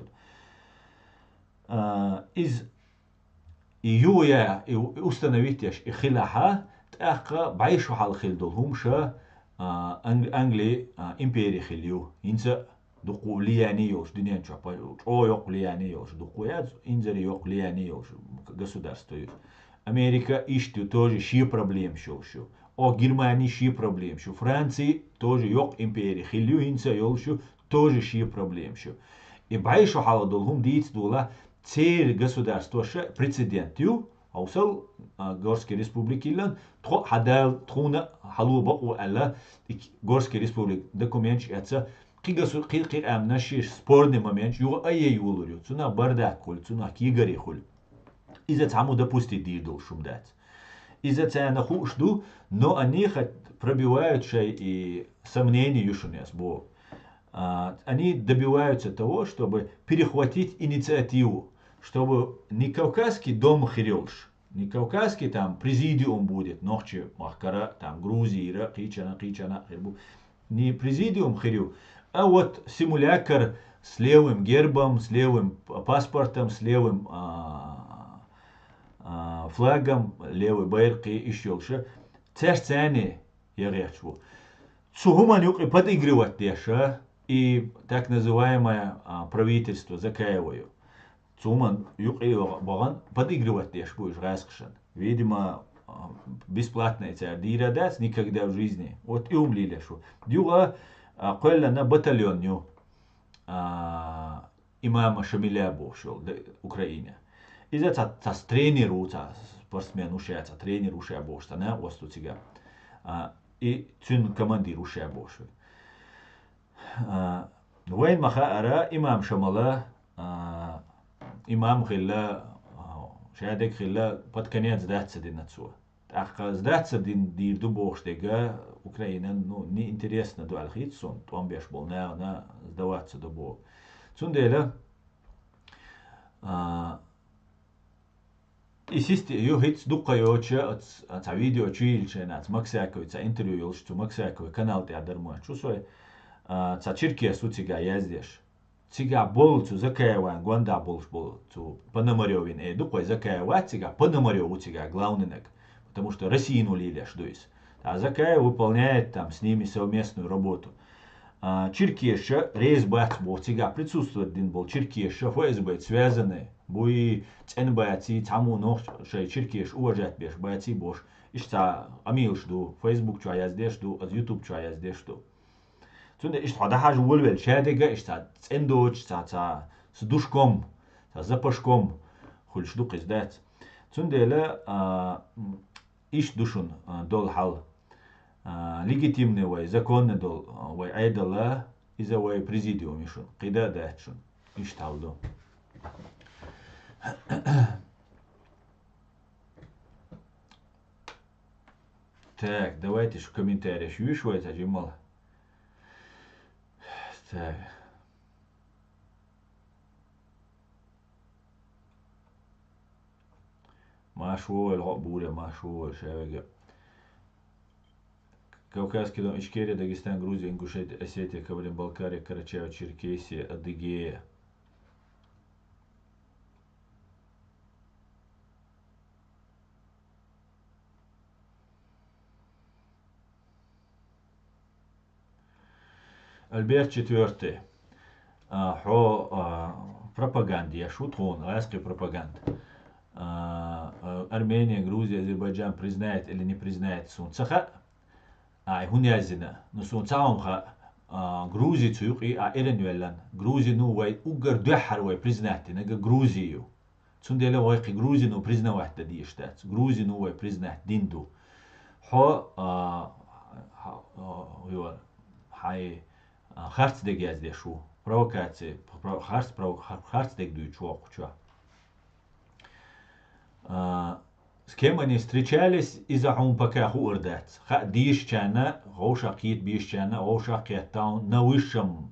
халх. Из июя установить и хилаха, так Байшу халх хилдул хумша Англии империи хилю. Инца дуку влияние ёлш, динен чапа, о ёк влияние ёлш, дуку яд, инзари ёк влияние ёлш, государство. Америка ищет тоже ши проблем шолшу. О Германии ши проблем шу. Франции тоже ёк империи. Хилю инца ёлшу тоже ши проблем шу. И Байшу халадулхум диц дула цель государства ша прецедентью, аусал Горской республики лан, хадал тхуна халуба у алла Горской республики документ яца Ки амнашиш спорный момент, юга ае юлурю, цуна бардак куль, цуна кигари хуль. Из-за цаму допустить дирдул шумдать. Из-за цена хушду, но они пробивают и сомнения юшунес бо. Они добиваются того, чтобы перехватить инициативу, чтобы не Кавказский дом хирёлш, не Кавказский там президиум будет, ночи махкара, там Грузия, Ирак, Кичана, хирбу, не президиум хирю, а вот симулятор с левым гербом, с левым паспортом, с левым флагом, левой байрки и щелша. Цеш цены я речу. Цугуман юки подыгрывать деша и так называемое правительство закаиваю. Цуман юки баган подыгрывать деш будешь раскшен. Видимо, бесплатно эти дирадас никогда в жизни. Вот и умлили шо. Дюга قال на батальоню имама Шамиля бошел в Украине. И за tas тренеру, спортсмен ушеца, тренер уше бошта, не остуцига. И цун командир уше бошел. Вайн маха ара имам Шамала, имам хилла, шадек хилла под конец даться динацуа. Так сдаться дир до бошдега Украина, ну, не интересно до алхитсон, там беш был на сдаваться до бог. Цундела и систе юхиц дукайоча от видео чильчена, от Максаковица интервью юлш, что Максаковый канал ты адарма. Чувствуй, от Черкия сутига ездишь. цига болцу закаеван гванда болцу Пономаревин дукой закаева цига Пономареву цига главный, потому что Россию лилия что есть. А Закаев выполняет там с ними совместную работу. Черкеша, рейс бацбо цига присутствует один был Черкеша, ФСБ связаны, буи цен баци таму нох шей Черкеш уважать беш баци бош. Ишта амил жду, Facebook чу язде жду, YouTube чу язде жду. Цунде ишта хада хаж вулвел шадега ишта цендоч ца сдушком, ца запашком хуль жду қиздат. Цунде ла иш душун дол хал. Легитимный вай, законный дол вай айдала из-за вай президиум ишун. Қида датшун. Иш талду. Так, давайте в комментариях вишивать, Аджимал. Так. Машуэль, Буря, Машуэль, Шевега. Кавказский дом, Ичкерия, Дагестан, Грузия, Ингушетия, Осетия, Кабардино-Балкария, Карачаево, Черкесия, Адыгея. Альберт IV. Пропаганде, я шут он, арабской пропаганда. Армения, Грузия, Азербайджан признает или не признает Сунцаха. Хуниазина, но Сунцаумха Грузию цуюк и Иренвеллан. Грузию ну вай угар духар вай признать, нега Грузию. Цундела вай Грузию ну признавать да диштат. Грузию ну вай признать динду. Хай харц дег язде шу. Провокации, харц дег дуй чуак чуа. С кем они встречались из-за пока хуордат. Диш чана, гоушакит биш чана, гоушакит таун на высшем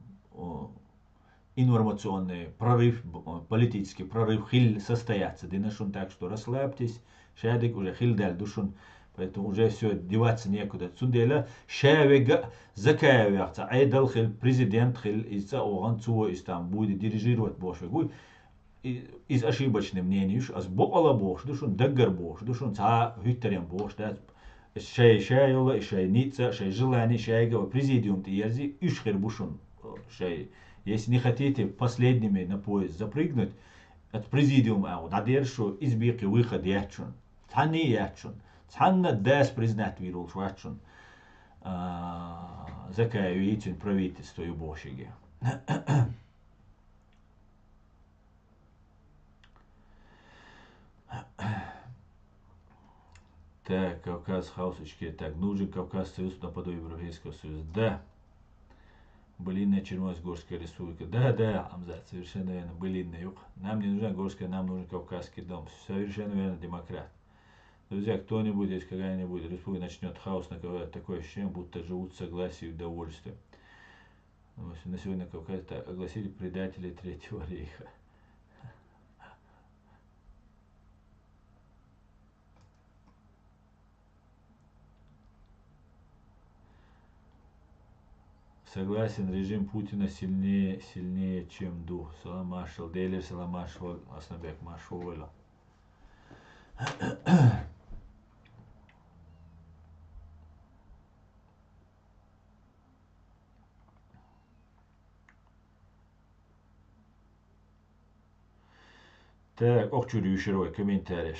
информационный прорыв, политический прорыв хил состояться. Динашун, так что расслабьтесь, шадик уже хил дал душун, поэтому уже все, деваться некуда. Цундела шавега закаевяться, айдал хил президент хил из-за оган цуа из там будет дирижировать бошвегуй. Из ошибочным мнением, аз бокала бош, душун даггар бош, душун ца хюттерем бош, да шайла, шай ница, шай желание, шайга президиум тиерзи, ишхер бушун, шай. Если не хотите последними на поезд запрыгнуть, от президиума, дадершу избирки выход ячун, цани ячун, цанна дас признать вирул швачун, закая витин правительство и бошиги. Так, Кавказ, хаусочки. Так, нужен Кавказ Союз наподобие Европейского Союза. Да. Былинная Черноморско-Горская республика. Да, Амзат, совершенно верно. Былинная юг. Нам не нужна Горская, нам нужен Кавказский дом. Совершенно верно, демократ. Друзья, кто-нибудь, если какая-нибудь республика начнет хаос накрывать, такое ощущение, будто живут в согласии и удовольствии. На сегодня Кавказ огласили предателей Третьего рейха. Согласен, режим Путина сильнее, чем дух. Саламашал, Дейлер Саламашал, Аснабек Машуэла. Так, Рюшерой, комментарий.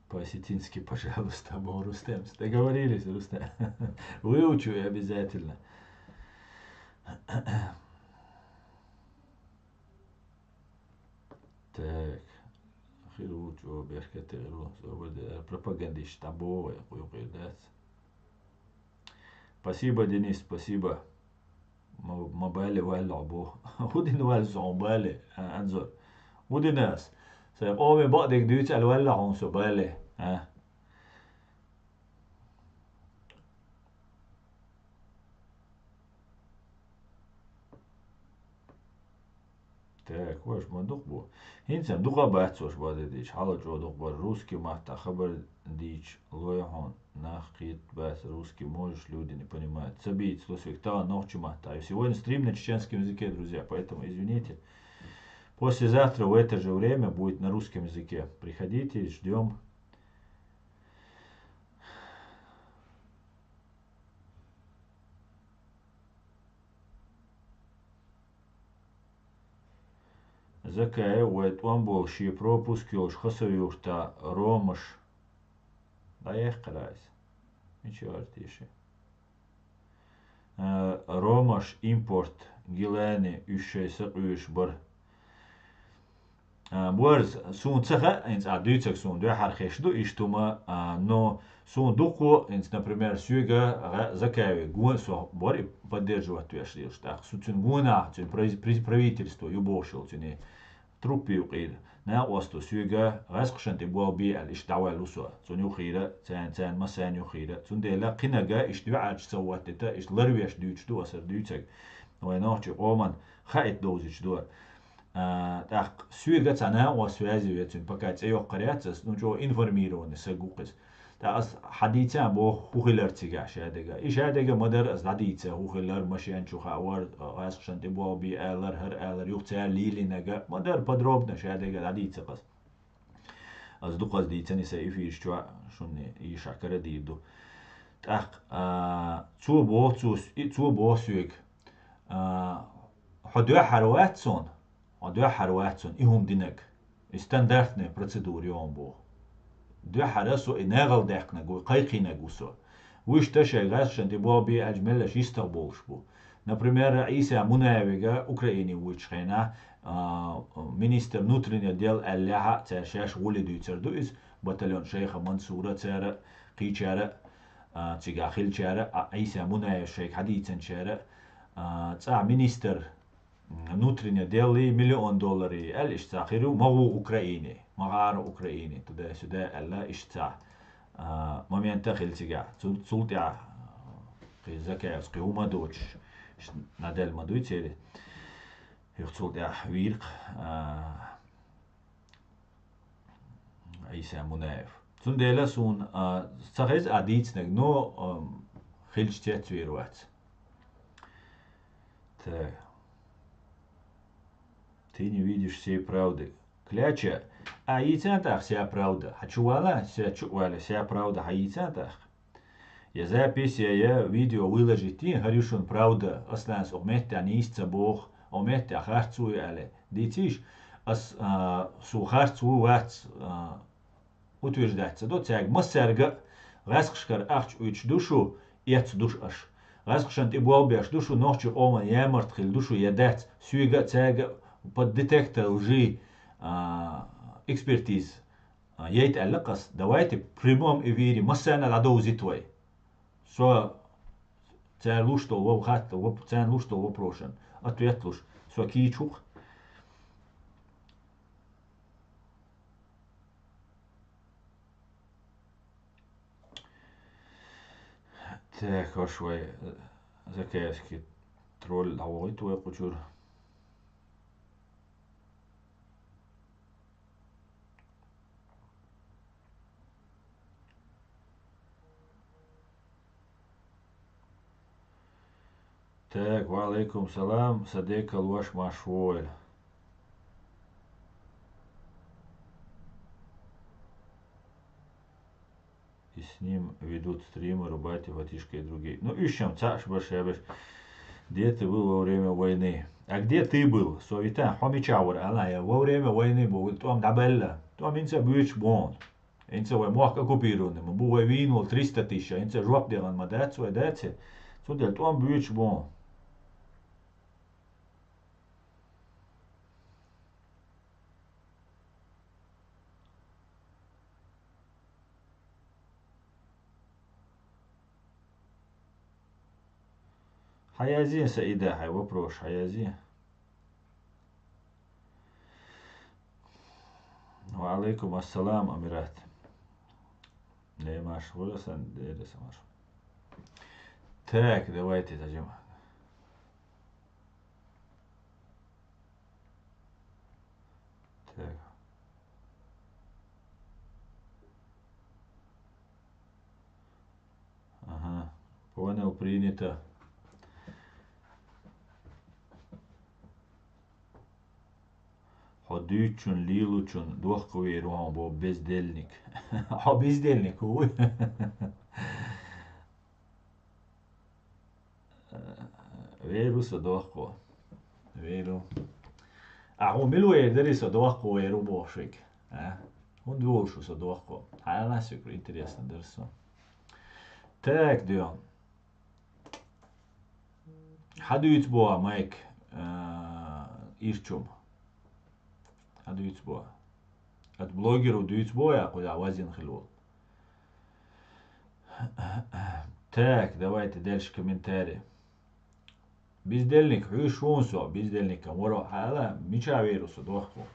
По-осетински, пожалуйста, был Рустем. Договорились, Рустем. Выучу и обязательно. Так. Хиручу, Бешкатеру, пропагандист Табова, Спасибо, Денис, спасибо. Мобайле вайлабо. Худин вайл зомбайле, Анзор. Худинас. Säger om vi bara det du till alla hon så bälle. Так, وش ما دقبو. هنسم دقبات وش بعد ديش. حالا جو دقبر روسكي ما تخبر ديش لويهون. нахид бас русский можешь, люди не понимают. Забить, слушай, кто ночью мотаю. Сегодня стрим на чеченском языке, друзья, поэтому извините. Послезавтра в это же время будет на русском языке. Приходите, ждем. Закая, он был ши пропускил, хасавюшта, ромаш. Да я карась. Ничего артиши. Ромаш импорт гилани üşşeyse üşbır. Буарз сун цеха, инц дюцек сун дю хархешду иштума, но сун дуку, инц, например, сюга закави гун со бори поддерживать вешрил, что сутин гуна, цин правительство юбошил, цин труппи уqil. На осту сюга расхшанти буалби ал иштавал лусо, цун юхира, цан масан юхира, цун дела кинага иштвач сawateta иш ларвеш дючду асер дюцек. وينوحش قوما خائت دوزش دور так сюгат она о связи ведь пока цеё qaryatsas ну что информированы сагукс та ас хадица бо хухилартига шадега ишадега модер аз хадица хухилар машин чуха вар ас шанти бо би алар хар алар юхта лилинага модер подробно шадега хадица qas аз дуqas дицани се эфир что шунни ишакара диду так цу бо сюг حدوه حرواتسون إهم دينك استاندартne процедури он бо دو حرسو إناغل داقنا جو قيقنا جوسو وش تشا غاشن تبوا بي أجملش يستقبلش بو например عيسى مناويغا أوكراني ويتشخينا министр внутренних дел Алляха цешаш ولدو يتردوز батальон шейха Мансура цера قيچارا تيغاخيل چارا عيسى مناوي شيخ حديثا چارا ца министр внутренних дел $1 миллион ال اشتاخيرو مغو اوكراني مغار اوكراني تدا سدا الا اشتا момент خلتيغا سلطع قي زكاس قي هما دوتش نادل ما دويتيري يخصلطع ويرق عيسى مناف سندلا سون صخيز اديتنك نو خلشتيت ويروات Так. Ты не видишь всей правды. Кляча, а яйцатах вся правда. Хачувала, вся правда, а яйцатах. Я запись, я видео выложить, и говорю, что правда, останется, омете анисца бог, омете ахарцуй, але. Дитиш, сухарцуй вац утверждается. До цяг массерга, раскшкар ахч уч душу, яц душ аш. Расхшант и болбяш душу ночи ома ямарт хил душу ядать сюга цяга под детектор лжи экспертиз яйт аллакас давайте в прямом эфире массана ладоузи твой со цян луштол во хат во цян луштол вопрошен ответ луш со кичух Так, ошвай закаевский тролль, а ой твой кучур. Так, валейкум салам, садека луаш машвойль. И с ним ведут стримы, Рубати, Ватишка и другие. Ну, ищем, цаш башебеш. Где ты был во время войны? А где ты был? Совета, хомичаур, я во время войны был. Там дабелла. Там инца бюч бон. Инца вой мох оккупированный. Мы был войну 300 тысяч. Инца жоп делан мадацу, и дати. Судя, там бюч бон. Хаязин Саида, хай вопрос, Хаязин. Валейкум ассалам, Амират. Не маш, вырасан, дедеса маш. Так, давайте зажим. Так. Понял, принято. Ходючун, лилучун, дохковый руан был бездельник. А бездельник, увы. Veru dohko. Veru. Hon miluje deri dohko je rubošik. Hon dvulšu dohko. Ja, nasvikru interesno drso. Tak, dio. Hadujc boa, Mike. Irčum. Hadujc boa. От блогеру дuyc boja, куда вазин хилул. Так, давайте дальше комментарии. Бездельник, шунсо, бездельника, моро, hala, мича вирусу, дохку.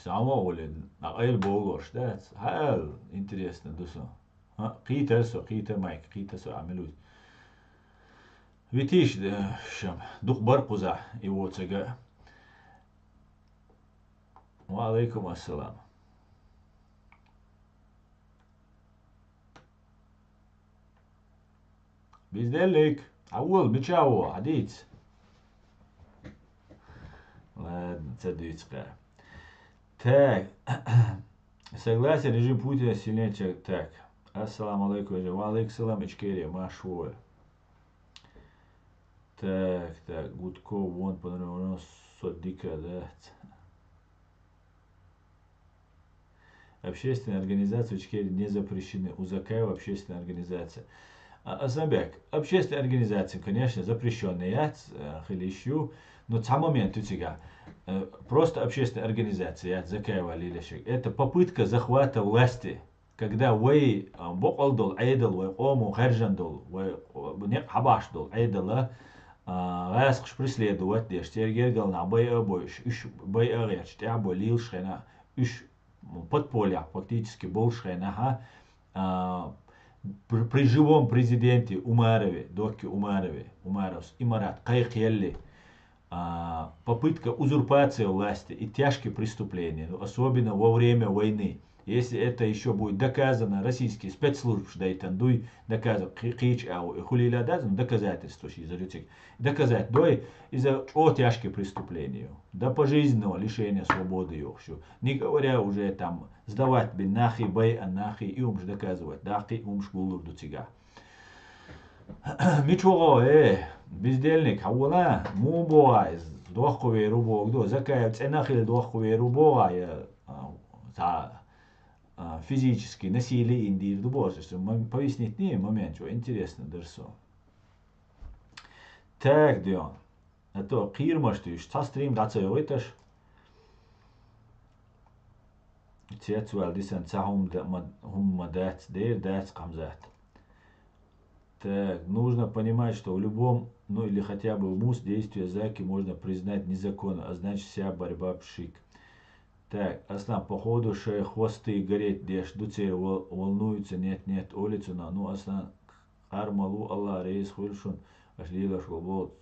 Само волен, эл болош, да, хал, интересно, дусо. Қита майк, қита со амилуй. Витиш, шам, дух баркуза, его цега. Ва алейкум ассалам. Бездельник. Аул, мечао, адиц. Ладно, цадуицка. Так. Согласен, режим Путина сильнее, чем так. Ассаламу алейкум, ва алейкум салам, Ичкерия, машуэль. Так, Гудков, вон, по-моему, содика, да. Общественные организации в Ичкерии не запрещены. У Закаева общественная организация. Азамбек, общественные организации, конечно, запрещенные, хилищу, но в момент у тебя просто общественная организация, Закаева Лилишек, это попытка захвата власти, когда вы бокалдол, айдал, вы ому, харжандол, вы не хабаштол, айдала, расхш преследовать, деш, тергергал на боебойш, бой ареш, тябо лилшена, подполья, фактически большена, при живом президенте Умарове, доки Умаровс, Имарат, Кайхелли, попытка узурпации власти и тяжкие преступления, особенно во время войны. Если это еще будет доказано, российские спецслужбы, что это доказано, хулиля дазан, доказательства, доказать, из-за тяжких преступлений, до пожизненного лишения свободы, не говоря уже там, сдавать бы нахи, бай, нахи, и умш доказывать, дахи, умш гулур до тига. Мичого, бездельник, хауна, мубоа, дохове рубо, закая, ценахил дохове рубо, физически насилие индивиду, что пояснить не момент, что интересно дерсо. Так, Дион. А то кирмаш ты, что стрим даться yoitaš. Цецуал дисан цахум мадат, дер дат камзат. Так, нужно понимать, что в любом, ну или хотя бы в МУС действия заки можно признать незаконно, а значит вся борьба пшик. Так, Аслан, походу, что хвосты гореть, деш, дуцер волнуются, нет, улицу на, ну, Аслан, армалу, Аллах, рейс, хульшун, ашлила, школбол,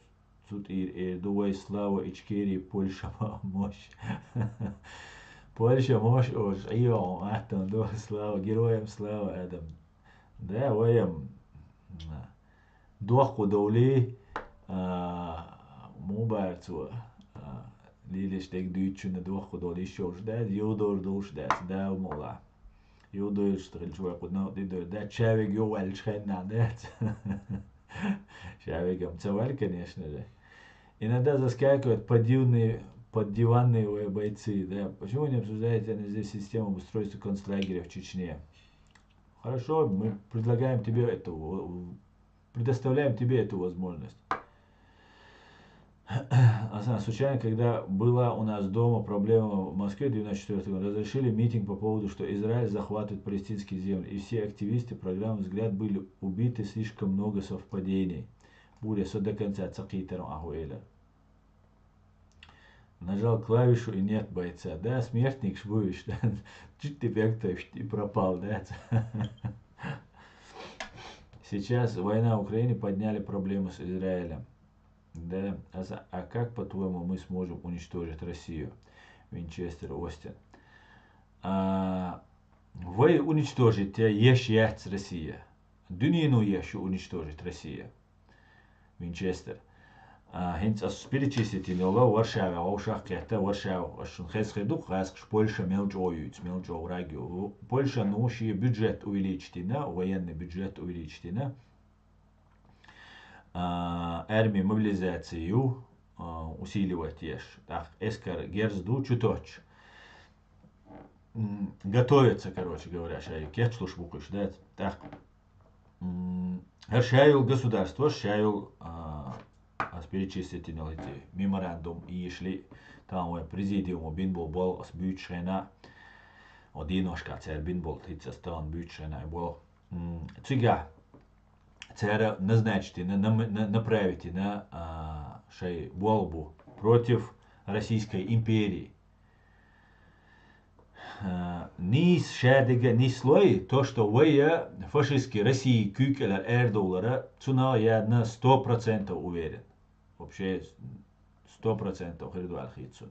тут и дуай, слава, Ичкерии, Польша, мощь. Польша, мощь, ош, ио, атом, дуай, слава, героям слава, Адам. Да, воем, доху доули, мубарцу, Лилиш так дүйчүнө доху дол ишош да, юдор долш да, да мола. Юдор штрил чувак, но дидор, да, чавик ювал чхенна, да. Чавиком цаваль, конечно же. Иногда заскакивают поддиванные бойцы, да. Почему не обсуждаете здесь систему устройства концлагеря в Чечне? Хорошо, мы предлагаем тебе предоставляем тебе эту возможность. Случайно, когда была у нас дома проблема в Москве в 1994 году, разрешили митинг по поводу, что Израиль захватывает палестинские земли, и все активисты программы «Взгляд» были убиты, слишком много совпадений. Буря до конца цакитером ахуэля. Нажал клавишу и нет бойца. Да, смертник будешь, да? Чуть ты как-то и пропал, да? Сейчас война в Украине подняли проблему с Израилем. Да, а как, по-твоему, мы сможем уничтожить Россию? Винчестер, Остин. Вы уничтожите ешь Россия. Дунину ешь уничтожить Россия. Винчестер. Hence as spirituality nola Warsaw Wałszach ketta Warsaw ashun kheskheduk khaskhш Польша мелджоюц мелджоурагио. Польша ноши бюджет увеличтина, военный бюджет увеличтина. Армии мобилизацию усиливать ешь. Так, эскар герзду чуточ. Готовится, короче говоря, шай кетслуш букуш, да? Так. Шайл государство, шайл перечислительные меморандум и шли там президиуму бинбол был с бюджетна одиношка цер бинбол тица стан бюджетна был цыга цера назначить направить на шей волбу против Российской империи. Нис шадига ни слой то, что вы фашистской России кюкеля эрдоллара цена я на 100% уверен. Вообще 100% хирду алхицу.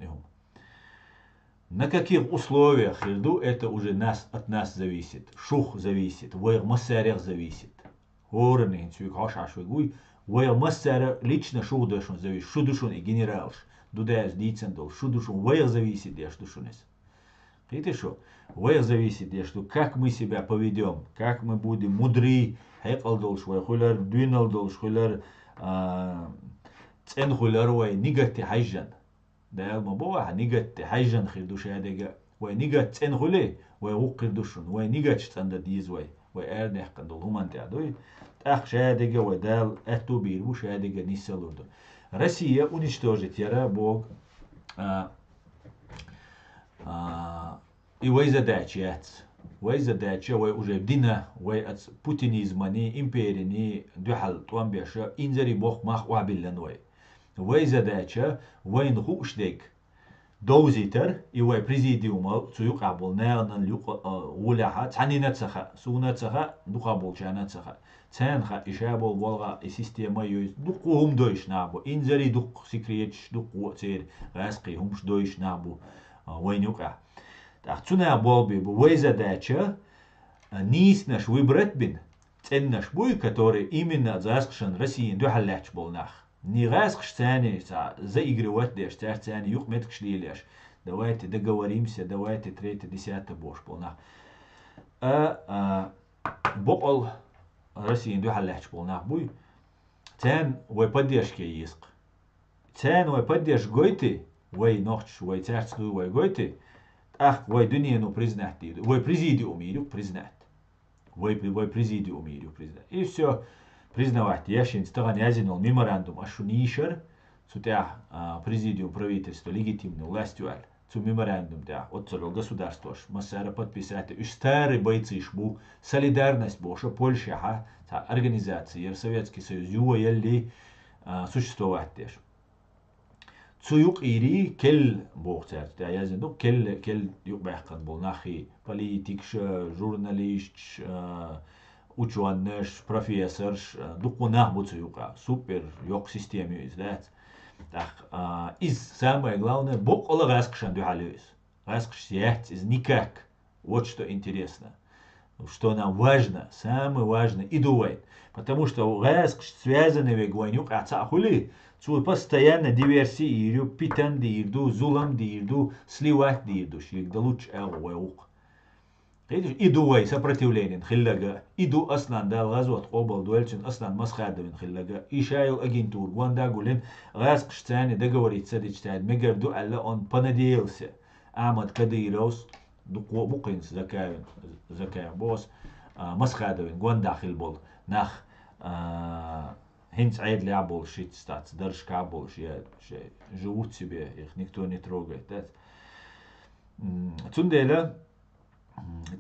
На каких условиях хирду это уже от нас зависит. Шух зависит, вэр массарях зависит. Орны инсуик хашашвигуй, вэр массаря лично шух душун зависит. Шу душун и генералш, дудаяс дицендол, шу душун вэр зависит, я душунес. Видите что? Вэр зависит, я что как мы себя поведем, как мы будем мудры, хэкал долш, вэр хуляр двинал долш, хуляр цен хулярвай нигатти хайжан. Да алма боа нигатти хайжан хирдуш ядега. Вай нигат цен хуле, вай уқирдушун, вай нигат штанда дизвай, вай эрнех кандол хуман тядой. Так шадега вай дал эту бирву шадега нисалурду. Россия уничтожит яра бог и вай задача. Вай задача, вай уже дина, вай от путинизма, ни империи, ни духал туамбеша, инзари бог мах уабиллан вай. Вай задача, вай нхуштек, доузитер, и вай президиума, цуюк абол, нернан люк уляха, цанинацаха, сунацаха, духабол чанацаха, цанха, ишабол, волга, и система юз, духум дойш набу, инзари дух секретч, дух уцер, раски, хумш дойш набу, вай нюка. Так, цуна болби, вай задача, низ наш выбрать бин, цен наш буй, который именно заскшен России, духаляч был нах. Не раскш цены, заигрывать лишь, цены юг метк шли лишь. Давайте договоримся, давайте третий, десятый бош был нах. Бокол России, духаляч был нах буй. Цен вай поддержки иск. Цен вай поддерж гойты, вай ночь, вай царскую вай гойты. Ах, вай дунину признать, вай президиум ирю признать. Вай президиум ирю признать. И все. Признавать, я ще инстаган язинул меморандум ашунишер, цутя президиум правительства легитимную властью аль, цу меморандум тя отцорил государство, массара подписать, и старый бойцы шбу, солидарность боша, Польша, организации, Советский Союз, юа елли существовать теж. Цуюк ири кел бог цер, тя язинул кел юк бахкан был нахи, политикш, журналист, ученый, профессор, духовный буцуюка, супер, yok системе излет. Так, из самое главное, Бог ола раскшан духалюис. Раскш сеять из никак. Вот что интересно. Что нам важно, самое важное, и дует. Потому что раскш связанный вегуанюк ацахули, цу постоянно диверсии ирю, питан дирду, зулам дирду, сливать дирду, шик да луч эуэук. Иду сопротивление хиллага, иду аслан дал газот обал дуэльчин аслан масхадовин хиллага, ишайл агентур, ванда гулин, газк штани договориться дичтад, мегарду алла он понадеялся. Амад Кадыровс, букин закавин босс, масхадовин, гуандахил был, нах, хинц айд лябол, шит стац, даршка был, живут себе, их никто не трогает. Цундела,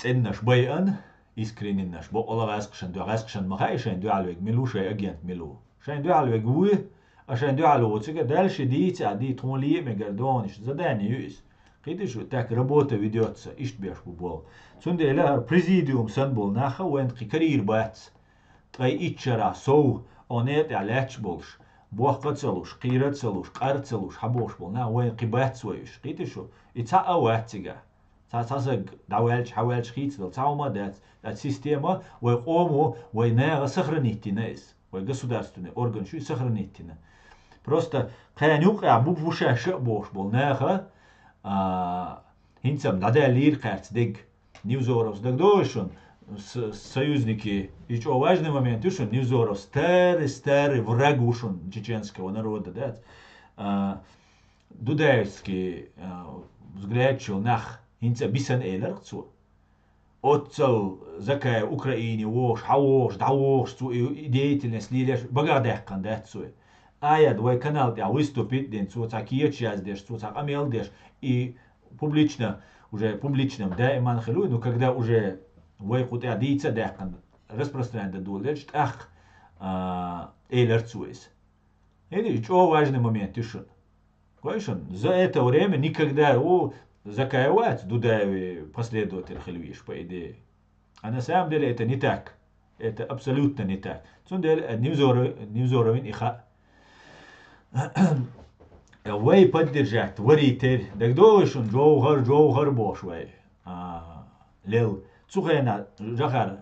цен наш байан, искренен наш, бо ола раскшан махай, шайн дуалвег милу, шай агент милу. Шайн дуалвег вуи, а шайн дуалу оцега, дальше дийца, ди тонлие мегардониш, задание юис. Видишь, так работа ведется, ишт беш бубол. Цундела президиум сан бол наха, уэн карьер бац. Трай ичара, соу, онет аляч болш. Буахка целуш, кира целуш, кар целуш, хабош бол, на уэн кибац ваюш. Видишь, ица ауатига. Цасаг давэлч хавэлч хитсдал цаума дат система вой ому вой нега сохранитинес. Вой государственный орган шуй сохранитина. Просто каянюк абу вуша шабош бол нега хинцам надалир кэрц дег Невзоров дагдошон союзники и что важный момент ушон Невзоров старый враг ушон чеченского народа, да? Дудаевский взгляд чел нах инца бисан эйлерцу отцел закая Украине вош хавош давош цу деятельность лилеш багадех кандецу ая двой канал я выступит день цу такие час деш цу так амел деш и публично уже публичным да иман хилу но когда уже войкут адица дехкан распространять дулдеш ах эйлерцуис это что важный момент ишон. За это время никогда закаивать Дудаевы последователь Хельвиш, по идее. А на самом деле это не так. Это абсолютно не так. Невзоровин иха. Вай поддержать, варитель. Так думаешь, он джоухар бош вай. Лел. Цухена жахар.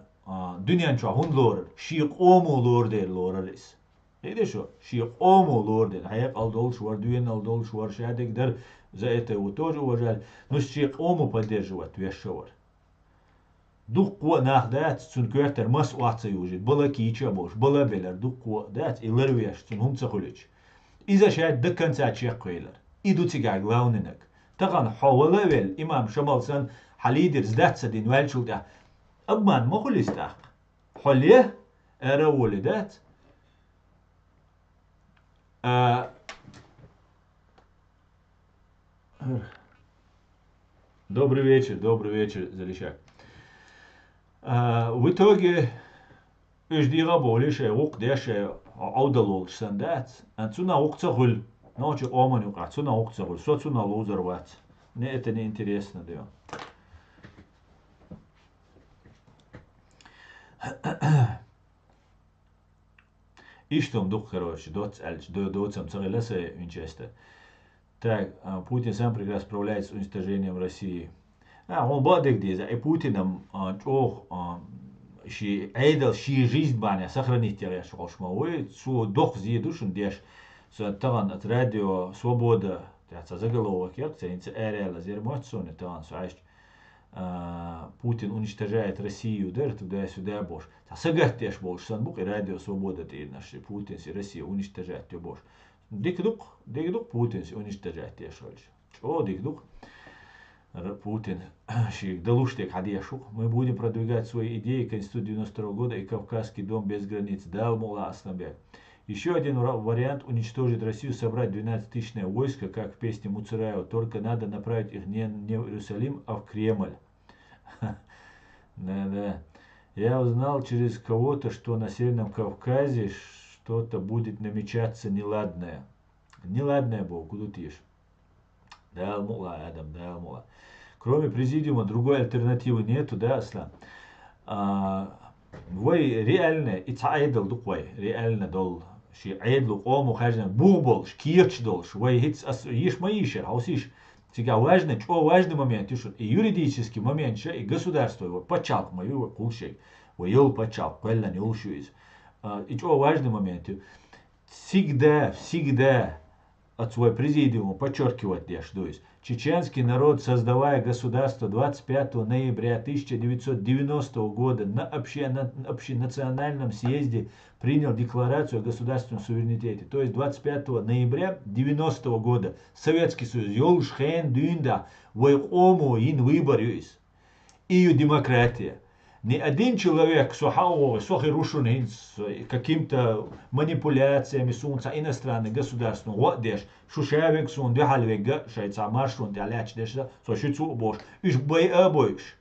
Дуньян чуа хун лор. Шиq ому лор дер лорарис. Видишь что? Шиq ому лор дер. Хаяк алдол швар, дуен алдол швар. Шадик дар. За это его тоже уважали. Но шиq ому поддерживать вешшавар. Дух ко нахдат цунквертер мас уатса южит. Была кича бош. Была белер. Дух ко дат. Илер веш. Цун хулич. إذا شاهد دكان ساعة شيخ قيلر إدو تيجا غلاونينك تغان حوالا ويل إمام شمال سن حليدر زدات سدين ويل شو ده أبمان ما خل يستحق حليه أرى ولدات Добрый вечер, Залишак. В итоге إجديغا بوليش وق ديش عودلول سندات أنتونا وقتغل نوچ أمن يقع تونا وقتغل سوتونا لوزر وات не это не интересно да. Иштом дух короче доцам царелеса винчестер. Так, Путин сам прекрасно справляется с уничтожением России. Он бадек деза и Путиным شي عيدل شي жизнь баня сохранить я шолшмауи су дох зидушун деш со таган от радио свобода это заголовок я ценится эрела зермоцон это он сач Путин уничтожает Россию дер туда-сюда бош сагартеш бош санбук и радио свобода ты наш Путин си Россию уничтожает ты бош дикдук Путин си уничтожает я шольш о дикдук Путин, мы будем продвигать свои идеи Конституции 92 года и Кавказский дом без границ. Дал Мулла Асланбек. Еще один вариант уничтожить Россию, собрать 12-тысячное войско, как в песне Муцераева. Только надо направить их не в Иерусалим, а в Кремль. Да. Я узнал через кого-то, что на Северном Кавказе что-то будет намечаться неладное. Неладное было, куда ты ешь? Дал Мулла, Адам, дал Мулла. Кроме президиума другой альтернативы нету, да, Аслан? Вой реально, ицаидл дуквой, реально дол, ши айдлу ому хаждан, бубол, шкирч дол, вой хиц, иш маишер, хаусиш. Сега важный момент, и юридический момент, и государство его почал, мою кулшей, вой ел почал, пэлла не улшуиз. И что важный момент, всегда от своего президиума подчеркивать деш, то есть чеченский народ, создавая государство 25 ноября 1990 года на общенациональном съезде принял декларацию о государственном суверенитете. То есть 25 ноября 1990 года Советский Союз Йолшхен Дюнда Войкому ин выбор юис. И демократия. Ни один человек сохирушен каким-то манипуляциями сунца иностранных государств, вот деш, шушевик сун, дехальвега, шайцамар шун, дяляч деша, сошицу бош, иш бой обоиш,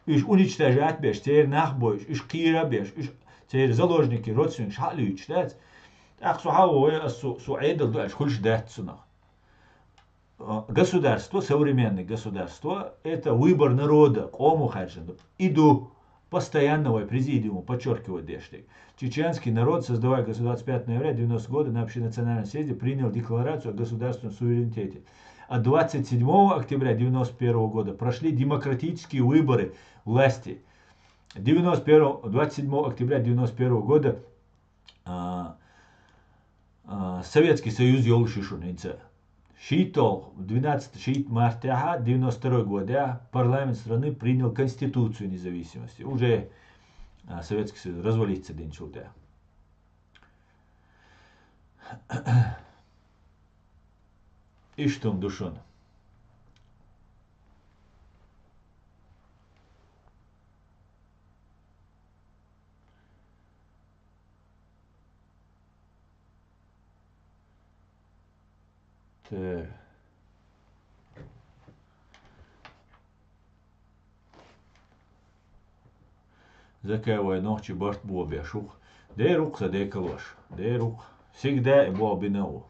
иш уничтожать беш, теперь нахбоиш, иш кира беш, иш теперь заложники, родственники, шалюч, да? Так суайдал дальше, хульш дать сунах. Государство, современное государство, это выбор народа, кому хаджанду. Иду постоянного президиума, подчеркивает Дештег. Чеченский народ, создавая государство 25 ноября 90 года на общенациональном съезде, принял декларацию о государственном суверенитете. А 27 октября 1991 года прошли демократические выборы власти. 27 октября 1991 года Советский Союз Йолшишунинца. Шиитол 12 марта 1992 года парламент страны принял Конституцию независимости. Уже Советский Союз развалится день чуда. И что он душон? Закавай ночи борт бобе шух. Де рух за де калош. Де рух. Всегда и бобинау.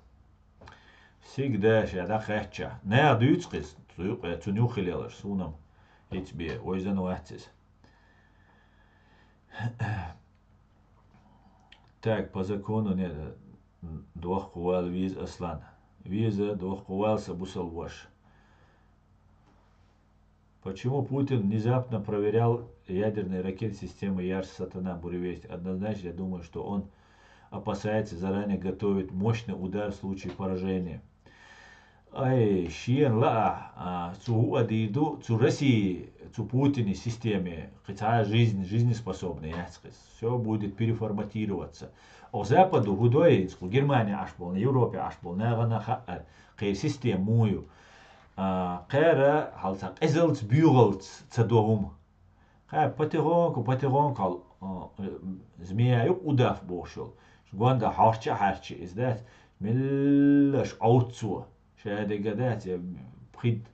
Всегда шада хача. Не адуцкис. Цуню хилелаш сунам. Итбе. Ойзан ватсис. Так, по закону не двох кувал виз аслан. Виза двох кувал сабусал ваш. Почему Путин внезапно проверял ядерные ракеты системы Яр-Сатана Буревесть? Однозначно, я думаю, что он опасается, заранее готовит мощный удар в случае поражения. Ай, щиен ла, цу адиду, цу России, цу Путине системе, хотя жизнеспособная, все будет переформатироваться. А Западу, Гудоинску, Германия аж был, на Европе аж был, на систему. Кэра халсак эзэлц бюгэлц цадогум. Кэ патегонку змея юк удав бошел. Гуанда харчи издат миллаш аутсу. Шаде гадат я прид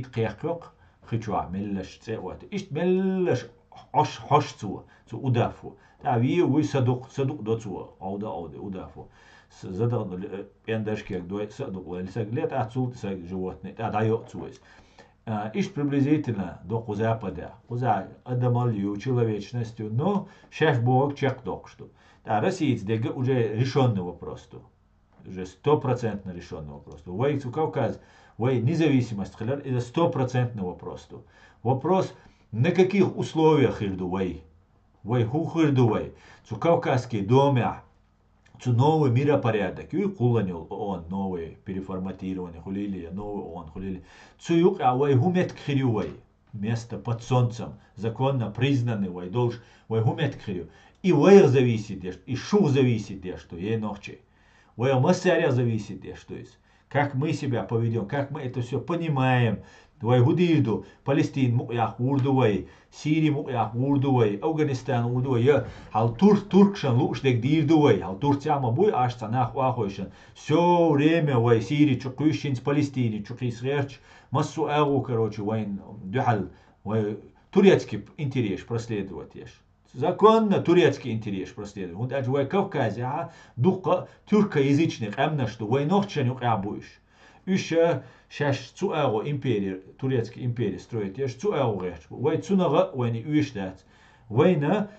кэхкок хичва миллаш цэват. Ишт миллаш хошцу цу удафу. Та ви садук доцу ауда удафу. Задал пендашки, как садук, лет отцул животные, дает цуис. Ишь приблизительно до запада, куза адамалью, человечностью, но шеф Бог чек док что. Да, Россия уже решенный вопрос, уже 100% решенный вопрос. Вой Кавказ, вой независимость, это 100% вопрос. Вопрос, на каких условиях ирдувай, вой хухирдувай, Кавказские дома, новый миропорядок, и куланил он новый переформатированный хулили, новый он хулили. Цуюк авай гумет кхирювай, место под солнцем, законно признанный вай долж, вай гумет кхирю. И вай зависит, и шу зависит, что ей ночи. Вай массаря зависит, что есть. Как мы себя поведем, как мы это все понимаем. Вай гудирду, Палестин мук урдувай, Сирия мук урдувай, Афганистан урдувай, я хал туркшан лушдек дирдувай, хал турцяма буй аж цанах вахойшан. Все время вай Сирия чукующин с Палестине, чукис рерч, массу агу, короче, вайн дюхал, вай турецкий интерес проследовать ешь. Законно турецкий интерес проследовать. Вот даже вай Кавказе, духа тюркоязычных, эмна что вай нохчанюк абуешь. Еще шаш цуаго империя, турецкая империя строит, я ж цуаго реч. Вай цунага, вай не уиштат. Война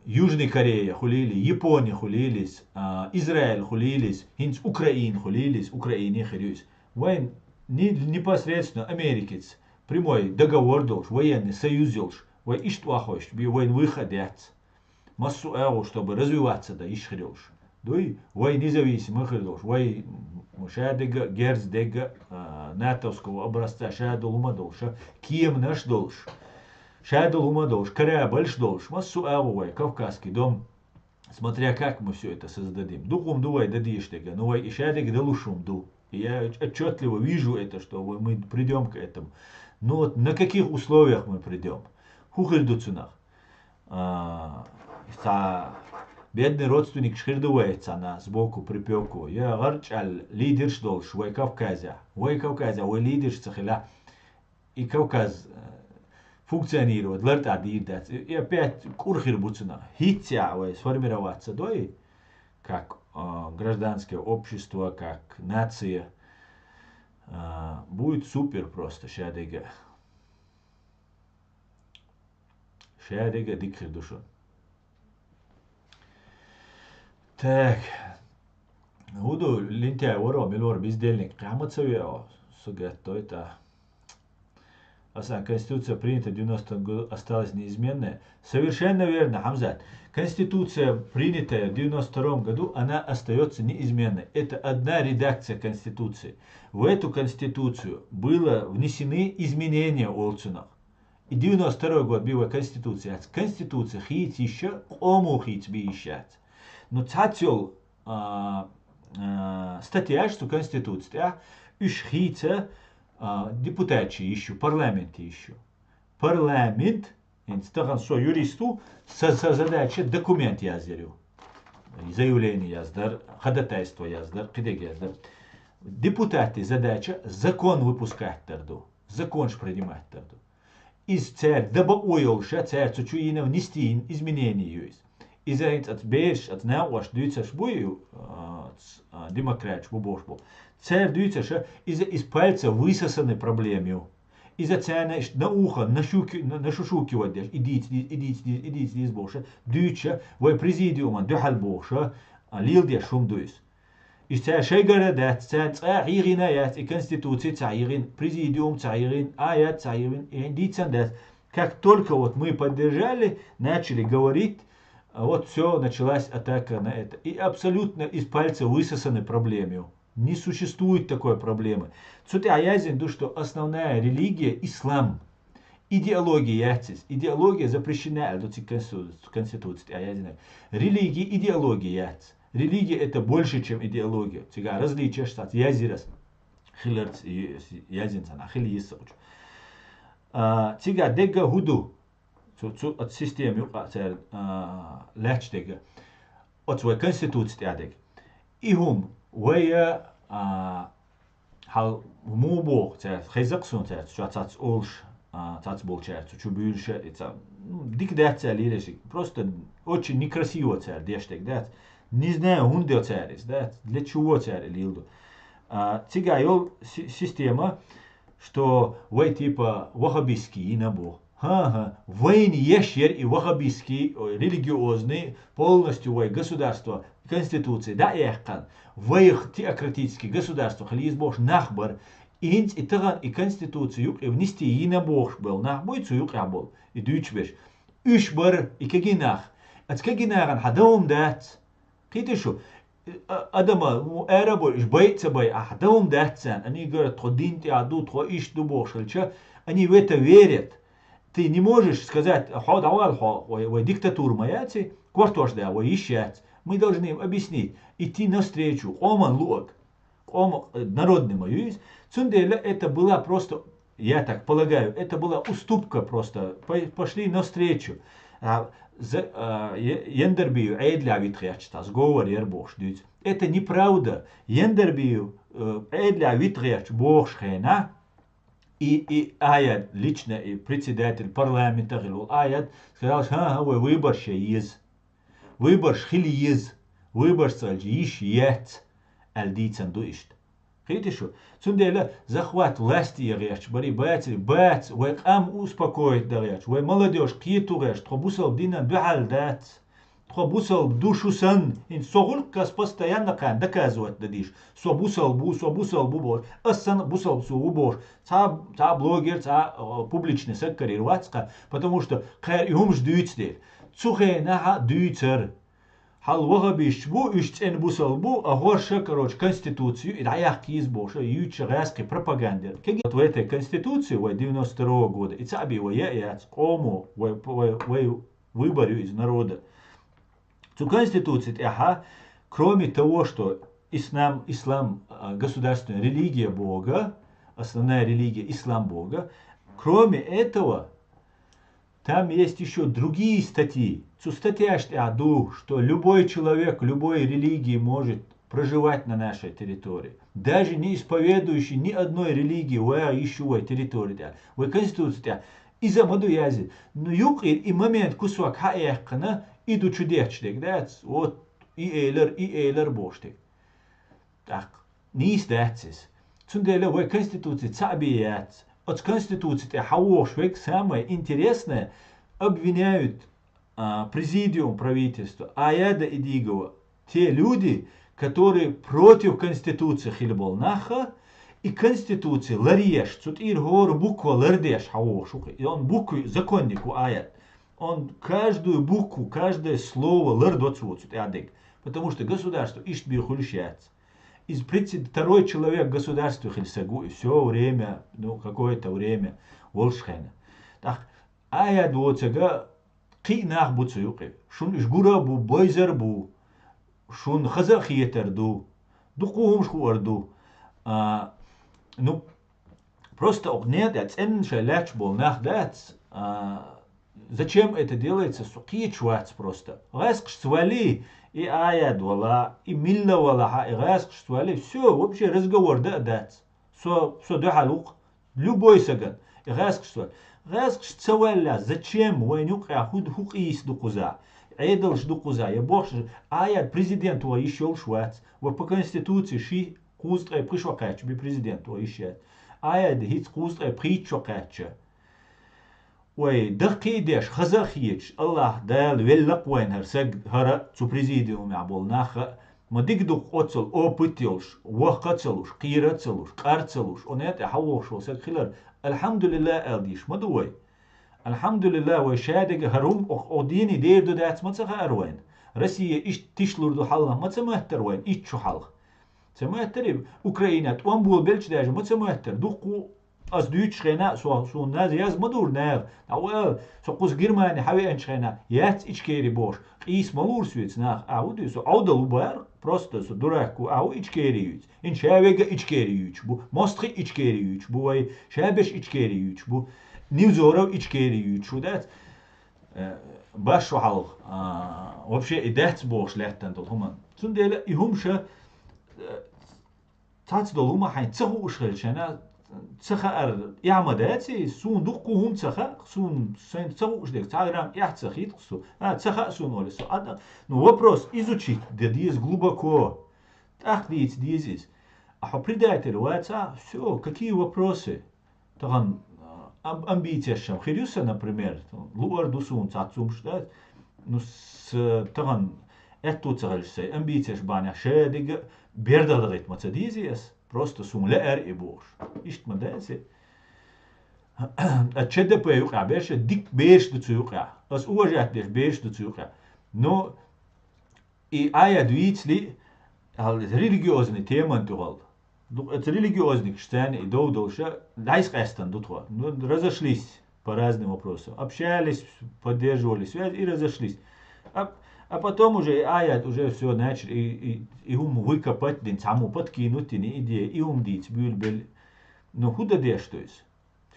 Южной Корея хулили, Япония хулились, Израиль хулились, хинц Украин хулились, Украине хулились. Вайн непосредственно америкец, прямой договор долж, военный союз долж, вай иштвахош, би вайн выходят. Массу эго, чтобы развиваться, да ишхрёш. Дуй, вай независимый хрёш, вай шадега, герздега, натовского образца, шадул умадолша, кем наш долж. Шадул умадолш, корабль долж, массу эго, вай кавказский дом. Смотря как мы все это создадим. Духом дувай дадиштега, ну вай и шадега далушум ду. Я отчетливо вижу это, что мы придем к этому. Но вот на каких условиях мы придем? Хухельду цунах. Бедный родственник шхирдувается на сбоку припеку. Я гарчал лидерш долш, вай Кавказя, вай лидерш цахила. И Кавказ функционировать, ларта дирдать. И опять курхир буцуна. Хитя вай сформироваться, дой, как гражданское общество, как нация. Будет супер просто, шадега. Шеядега дикхир душон. Так. Худу линтя воро милвор бездельник. Камацавио. Сугетто это. Конституция принята в 90-м году осталась неизменная. Совершенно верно, Хамзат. Конституция, принятая в 92-м году, она остается неизменной. Это одна редакция Конституции. В эту Конституцию было внесены изменения Олцунах. И 92-й год была Конституция. Конституция хит еще, ому хит бищат. Но цател статья, что Конституция, уж хица, депутати еще, парламент еще. Парламент, инстаган со юристу, задача документ яздерю. Заявление яздар, ходатайство яздар, кидег яздар. Депутаты задача закон выпускать тарду. Закон принимать тарду. Из царь даба уйолша, царь цучуина внести изменения есть. Из от беш, от науаш, дюйца шбую, демократ, шбубошбу. Царь дюйца, из пальца высосаны проблемою. Из-за царя на ухо, на шушуки водишь, идите из боша. Дюйца, вой президиума, дюхал боша, лилдия шум дюйс. Из царь шейгара дат, царь царирин аят, и конституция царирин, президиум царирин, аят царирин, и индийцам дат. Как только вот мы поддержали, начали говорить, вот все, началась атака на это. И абсолютно из пальца высосаны проблемы. Не существует такой проблемы. Цути аязин, что основная религия ислам. Идеология яцис. Идеология запрещена в Конституции аязина. Религия, идеология яц. Религия это больше, чем идеология. Тига различие штат язирас. Хилерц язин сана хилисауч. Тига дега худу. От системы лечтега. От свой Конституции адег. И хум вая хал мубо царь хезаксон царь цац олш цац бол царь чубюльше это дик дат царь лирешик. Просто очень некрасиво царь дештег дат. Не знаю, хунде царь дат. Для чего царь лилду. Тига йол система, что вай типа вахабийский набор. Войн ешер и вахабийский религиозный полностью вой государство конституции да яхкан войх теократический государство хализ бог нахбар инц и таган и конституцию и внести и на бог был нахбой цуюк рабол и дючбеш ушбар и кагинах от кагинаран хадом дат китешу адама арабо ишбайца бай ахдом датсан они говорят ходин те аду тхо иш ду бошалча они в это верят. Ты не можешь сказать, диктатура моя, квартош да, ищать. Мы должны им объяснить, идти навстречу, оман луак, народному юис. Цунделя это была просто, я так полагаю, это была уступка просто, пошли навстречу. Ендербию, эйдля витрячта, сговор ербош. Это неправда. Ендербию, эйдля витряч бошхена. И аят, лично и председатель парламента, аят, сказал, вы выборща из, выборщ хили из, выборщ иш ят, альдицан дуишт. Видите что? Цунделя захват власти яреч, бари бац, вы ам успокоить дареч, вы молодежь киту реш, тхобусал динан бихал дат. Бусал душу сан, ин согулкас постоянно кан доказывать дадиш. Бусал бу, асан бусал бу, та блогер, та публичный секретарь, потому что кэр и хум ждуйцдер. Цухе наха дуйцер. Хал вахабиш бу, ищен бусал бу, а горше, короче, конституцию, и даях киз боша, ючерайский пропагандер. Вот в этой конституции, в 92 года, и цаби его яц, кому, выборю из народа. В Конституции, кроме того, что ислам, государственная религия Бога, основная религия ислам Бога, кроме этого, там есть еще другие статьи. Статья, что любой человек, любой религии может проживать на нашей территории. Даже не исповедующий ни одной религии, ищу территории. В Конституции, из-за мадуязи. Но и момент кусок хаэхкана, иду чудесчик, да, вот и эйлер боштик. Так, не издатsis. Цунделя в Конституции цабият. От Конституции хауошвек самое интересное, обвиняют президиум правительства, Аяда и Дигова, те люди, которые против Конституции Хильболнаха и Конституции Ларьеш, тут ир говорю буква Лардеш, и он буквы законнику Аят. Он каждую букву, каждое слово лардоцвуцут, потому что государство ищет бирхулищается. Из второй человек государства Хильсагу, и все время, какое-то время, волшхена. Так, Аят воцега, قيناخ بوتسيوقي شون إشجورا بو بايزر بو شون خزاخ يتردو دقوهم شو أردو ну просто огнет от энша ляч был нах дац зачем это делается суки чуац просто раск свали и аят вала и милла вала и раск свали все вообще разговор да дац со дахалук любой саган и раск свали غاسق شتسوالا зачем وينوق ياخد حقيس دقوزا عيدل شدقوزا يبوخ آيات президент هو يشول شوات وفي конституции شي قوزت اي بريش وقاتش بي президент هو يشات آيات هيت قوزت اي بريش وقاتش وي دقي ديش خزاخيش الله دال ويلق وين هرسق هرا تو بريزيديوم يعبول ناخ ما ديك اوتسل او بوتيلش وقتسلوش قيرتسلوش قارتسلوش ونيت يحوش وسق خلر الحمد لله أرديش ما دوي الحمد لله وشادق هروم أوديني دير دو دات ما تسخى أروين روسيا إيش تشلور دو حالنا ما تسمهتر وين إيش شو حال تسمهتر أوكرانيا توانبول بلش داج ما تسمهتر دوقو أز دوتش خينا سو ناز ياز ما دور نار أول سو قوس جرماني حوي أنش خينا يات إيش كيري بوش قيس مالور سويت ناخ أودي سو أودل بار просто со дураку ау ичкериюч ин шавега ичкериюч бу мостхи ичкериюч бу ай шабеш ичкериюч бу нивзоров ичкериюч шудат баш хал вообще идет бош леттен дол хума цундела и хумша цац дол хума хайн цаху ушхел шана цаха яамадати сун дуку хум цаха сун сен цаху ушдек цаграм яхцахит су цаха сун олесо ада ну вопрос изучить да диез глубоко так диез а предатель ваца все какие вопросы таган амбиция шам хирюса например луар дусун цацум штат ну с таган эту цагалсай амбиция шбаня шедига бердалрит маца диез просто сум лэр и бош ишт мадэнси ЧДП юqa беше дик беш ду юqa as уважать беш ду юqa но и ая дуицли ал религиозные темы тугал это религиозник штан и доуша дайскастан дутва ну разошлись по разным вопросам общались поддерживали связь и разошлись а потом уже аят уже все начали и выкопать den саму подкинуть не идея и дить бюльбель но худа деш то есть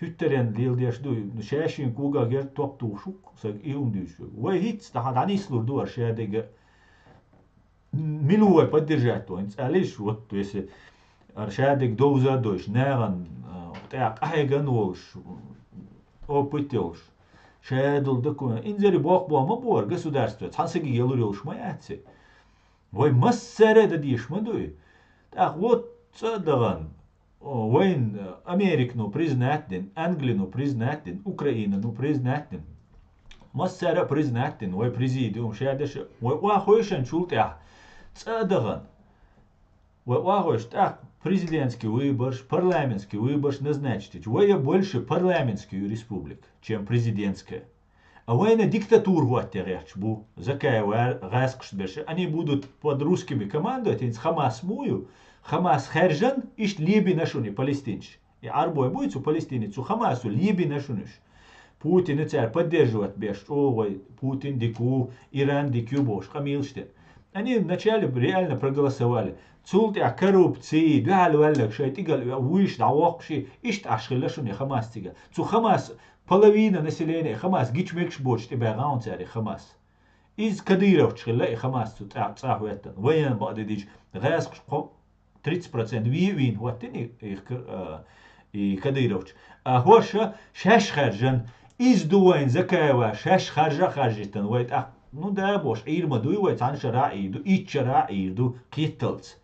хütteren дел деш ду ну шашин куга гер топ тушук саг и диш вы хит да хадани слур ду шадега милуе поддержать то алиш вот то есть аршадег доуза дош неран так айган волш опытёш шедл документ инзери бог бома бор государство цансыги елурёш маятси вой массере да диш мадуй так вот цадаган войн Америк ну признатен Англия ну признатен Украина ну признатен массере признатен вой президиум шадеш вой вахойшан чултя цадаган вой вахойш так президентский выбор, парламентский выбор назначить. Война больше парламентскую республик, чем президентская. А война диктатуру вот бу закая они будут под русскими командовать, они Хамас мую, Хамас хержан, ишь либи нашуни палестинч. И арбой будет у палестинец, у Хамасу либи нашуниш. Путин и царь поддерживать беш, ой, Путин дику, Иран дику бош, Камилштин. Они вначале реально проголосовали. Цултя коррупции, гал валак шайти гал виш давокши, ишт ашхилашуни Хамас тига. Цу Хамас половина населения Хамас гичмекш боч тебя гаунцари Хамас. Из Кадыров чхилла Хамас цу цахуэттан. Воен бадидич гаск 30% вин ваттини и Кадыровч. А хоша шаш харжан из дуайн закаева шаш харжа харжитан вайт ну да бош ирма дуй вайт ан шараиду ичараиду китталц.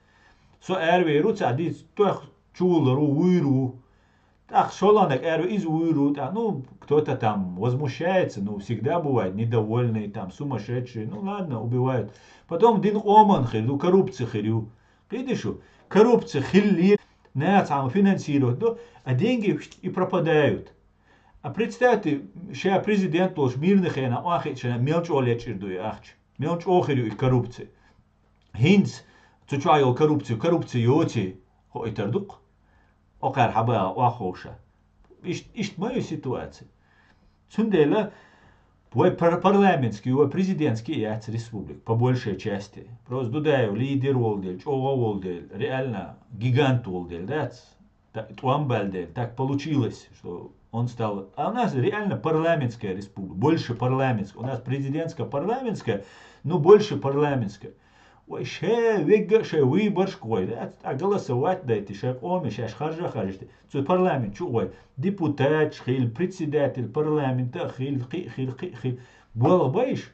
Så vi ruts adis toch chulru wiru Так, Солонок, из уйрут, ну, кто-то там возмущается, ну, всегда бывает недовольные, там, сумасшедшие, ну, ладно, убивают. Потом дин оман хилю, коррупция хилю. Видишь, коррупция хилли, там финансируют, да, а деньги и пропадают. А представьте, что президент лош мирных и на ахи, что мелч олечир дуй ахч, мелч охирю и коррупции. Хинц, цучайол коррупцию йоти, хо и тардук. Окар хаба вахоша. Ишт мою ситуацию. Цундела, твой парламентский, твой президентский яц республик, по большей части. Просто Дудаев лидер волдель, чого волдель, реально гигант волдель, да? Туамбальдель. Так получилось, что он стал... А у нас реально парламентская республика, больше парламентская. У нас президентско-парламентская, но больше парламентская. Ой, ше выборшкой, да, а голосовать дайте, ше оми, ше харжа. Цу парламент, чуой, депутат, хил, председатель парламента, хил. Болбаешь?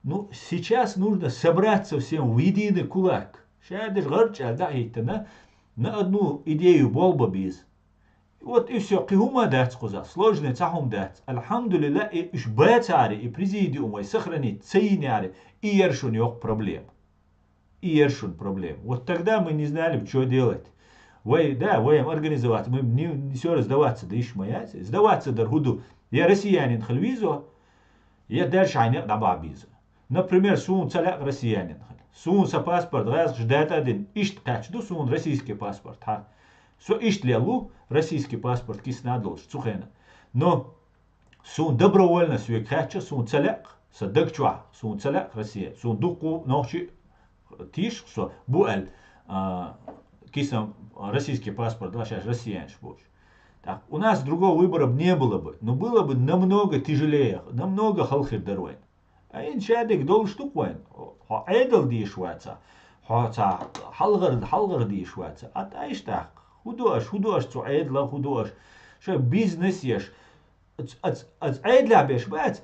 Ну, сейчас нужно собраться всем в единый кулак. Шадыш гарча, да, на одну идею болба без. Вот и все, кихума дать сказал, сложный цахум дать. Алхамдулилля, и бацари, и президиум, и сохранить, цейняри, и ершун yok проблем. И решен проблем. Вот тогда мы не знали, что делать. Воем организовать. Мы не все сдаваться, да ишь моя. Сдаваться даргуду. Я россиянин хальвизо, я дальше айнек набабизо. Например, сун цаляк россиянин. Сун со паспорт, раз ждет один. Ишт качду сун российский паспорт. Со ишт лелу российский паспорт кис надолж, цухена. Но сун добровольно свой кача, сун цаляк, садакчуа, сун цаляк Россия. Сун дуку ночи тиш, что буэль кисам российский паспорт, да, сейчас россиянш больше. Так, у нас другого выбора не было бы, но было бы намного тяжелее, намного халхир дарвайн. А иншадик дол штуквайн, хо эдл ди шваца, хо ца халгар ди шваца. А таиш так, худоаш, цу эдла худоаш, что бизнес еш, аз эдла беш бац,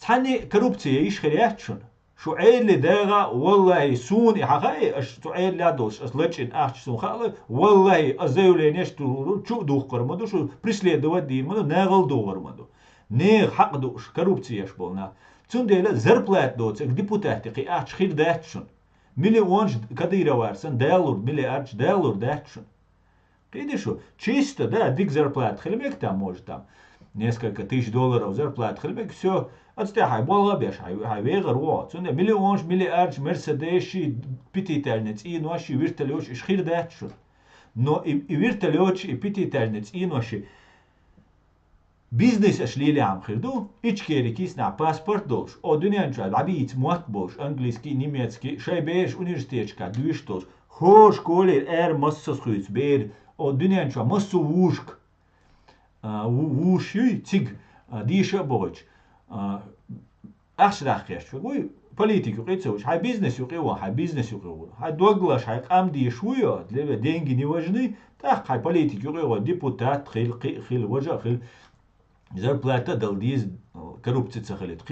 цани коррупция иш хрячун. شو عيل داغا والله سون حقاي شو عيل لا دوش لچن اخ سون خاله والله ازيولين يشتو شو دوخ قرمدو شو преследовать дин мадо нагал доғармадо не хақ дош коррупция еш болна цундела зарплат доц депутаты қи ах хир датшун миллион кадира варсан доллар миллиард доллар датшун видишь что чисто да дик зарплат хлебек там может там несколько тысяч долларов зарплат хлебек все Отстехай, болга беш, хай вегер во. Цунде миллионш, миллиардш, мерседеши, питительниц, и ноши вертолёч, шхир датшун. Но и вертолёч, и питительниц, и ноши бизнес шлили амхирду, ичкери кисна паспорт долш. О дунянча, лабиц муат болш, английский, немецкий, шайбеш университетчка, дуиштош. Хо школе массас хуиц, бер, о дунянча, массу вушк. Вуши, циг, диша боч. أخشراخ يش فقوي политику قيتسوش هاي бизнес يقيوا هاي бизнес يقيوا هاي دوغلاش هاي قامدي شوية لبا دينجي نواجني تاخ هاي политику يقيوا депутат خيل وجه خيل зарплата дал диз коррупция цахалит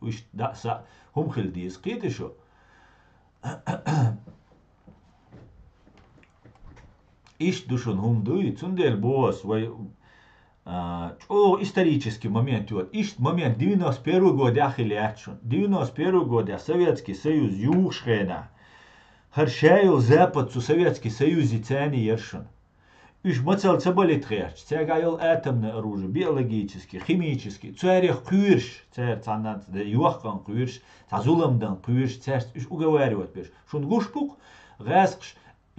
وش دا سا هم خيل диз قيتشو إيش دوشون هم دوي تندل بوس исторический момент, вот, момент 91 год, 91 год, Советский Союз, Югшхена, Харшайл, Запад, Советский Союз, и цены ершин. Иш мацал цабали тряч, цягайл атомное оружие, биологический, химический, царях кюрш, царь цанат, юахкан кюрш, цазуламдан кюрш, царь, иш уговаривать беш. Шун гушпук, гаск,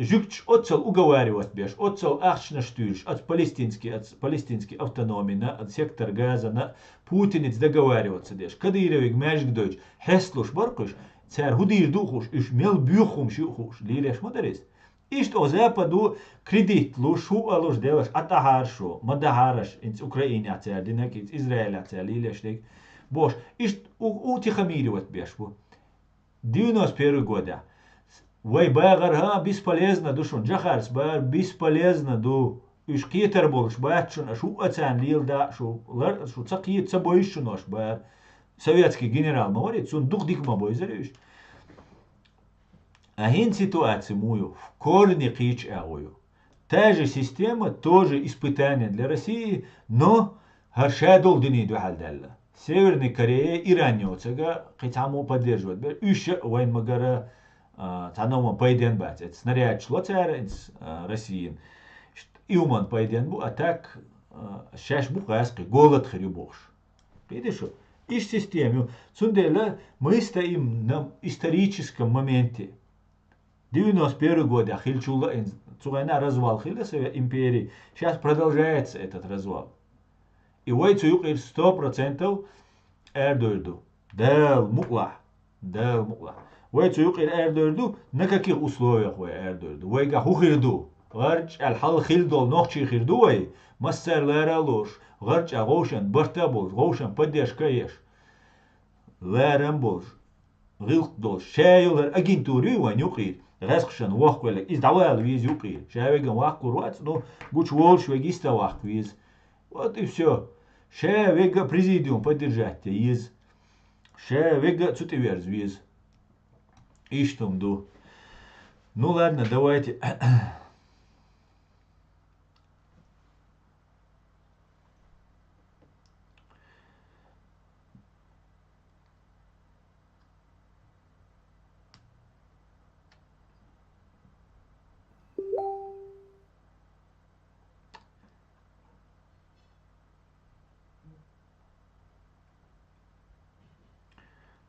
Жукч отцел уговаривать беш, отцел ахшна штюрш, от палестинский автономии, от сектор газа, на путинец договариваться деш. Кадыровик мяжик дойч, хеслуш баркуш, царь худир духуш, иш мел бюхум шухуш, лиреш модарис. И что западу кредит лушу алуш делаш, атахаршу, мадахараш, инц Украине царь, динакиц Израиля царь, лиреш дек. Бош, иш утихомиривать беш. 91 года. Вай багар бесполезно душун джахарс бар бесполезно ду иш китер болш бачун шу ацан лил да шу цакиет собойшунош бар советский генерал говорит сун дух дикма бойзериш а хин ситуация мою в корне кич агою Та же система, тоже испытание для России, но Харшадол Диниду Хальдалла. Северной Корее, Иран Йоцага, Хитаму поддерживает. Еще Вайн Магара Танома Пайден Бат. Это снаряд шлоцара из России. И уман Пайден Бу, а так Шаш Бухаски, голод Хрюбош. Видишь, и системе. Цундела мы стоим на историческом моменте. 91 год Ахильчула, Цугайна развал Хилдасовой империи. Сейчас продолжается этот развал. И Уайцуюк 100% Эрдойду. Дал мукла. Дал мукла. Уайцуюк Эрдойду на каких условиях Уай Эрдойду? Уайга хухирду. Гарч аль-хал хилдол нохчи хирду Уай. Массар ларалош. Гарч агошан бартабош. Гошан поддержка еш. Ларамбош. Гилдол. Шайолар агентури Уай нюқир. Расхшан вахк велик. Из давал виз юқир. Шайвеган вахк курвац. Ну, гуч волш вегиста вахк виз. Вот и все. Ша вега президиум поддержать из. Ша вега цутиверз виз. И что мду. Ну ладно, давайте.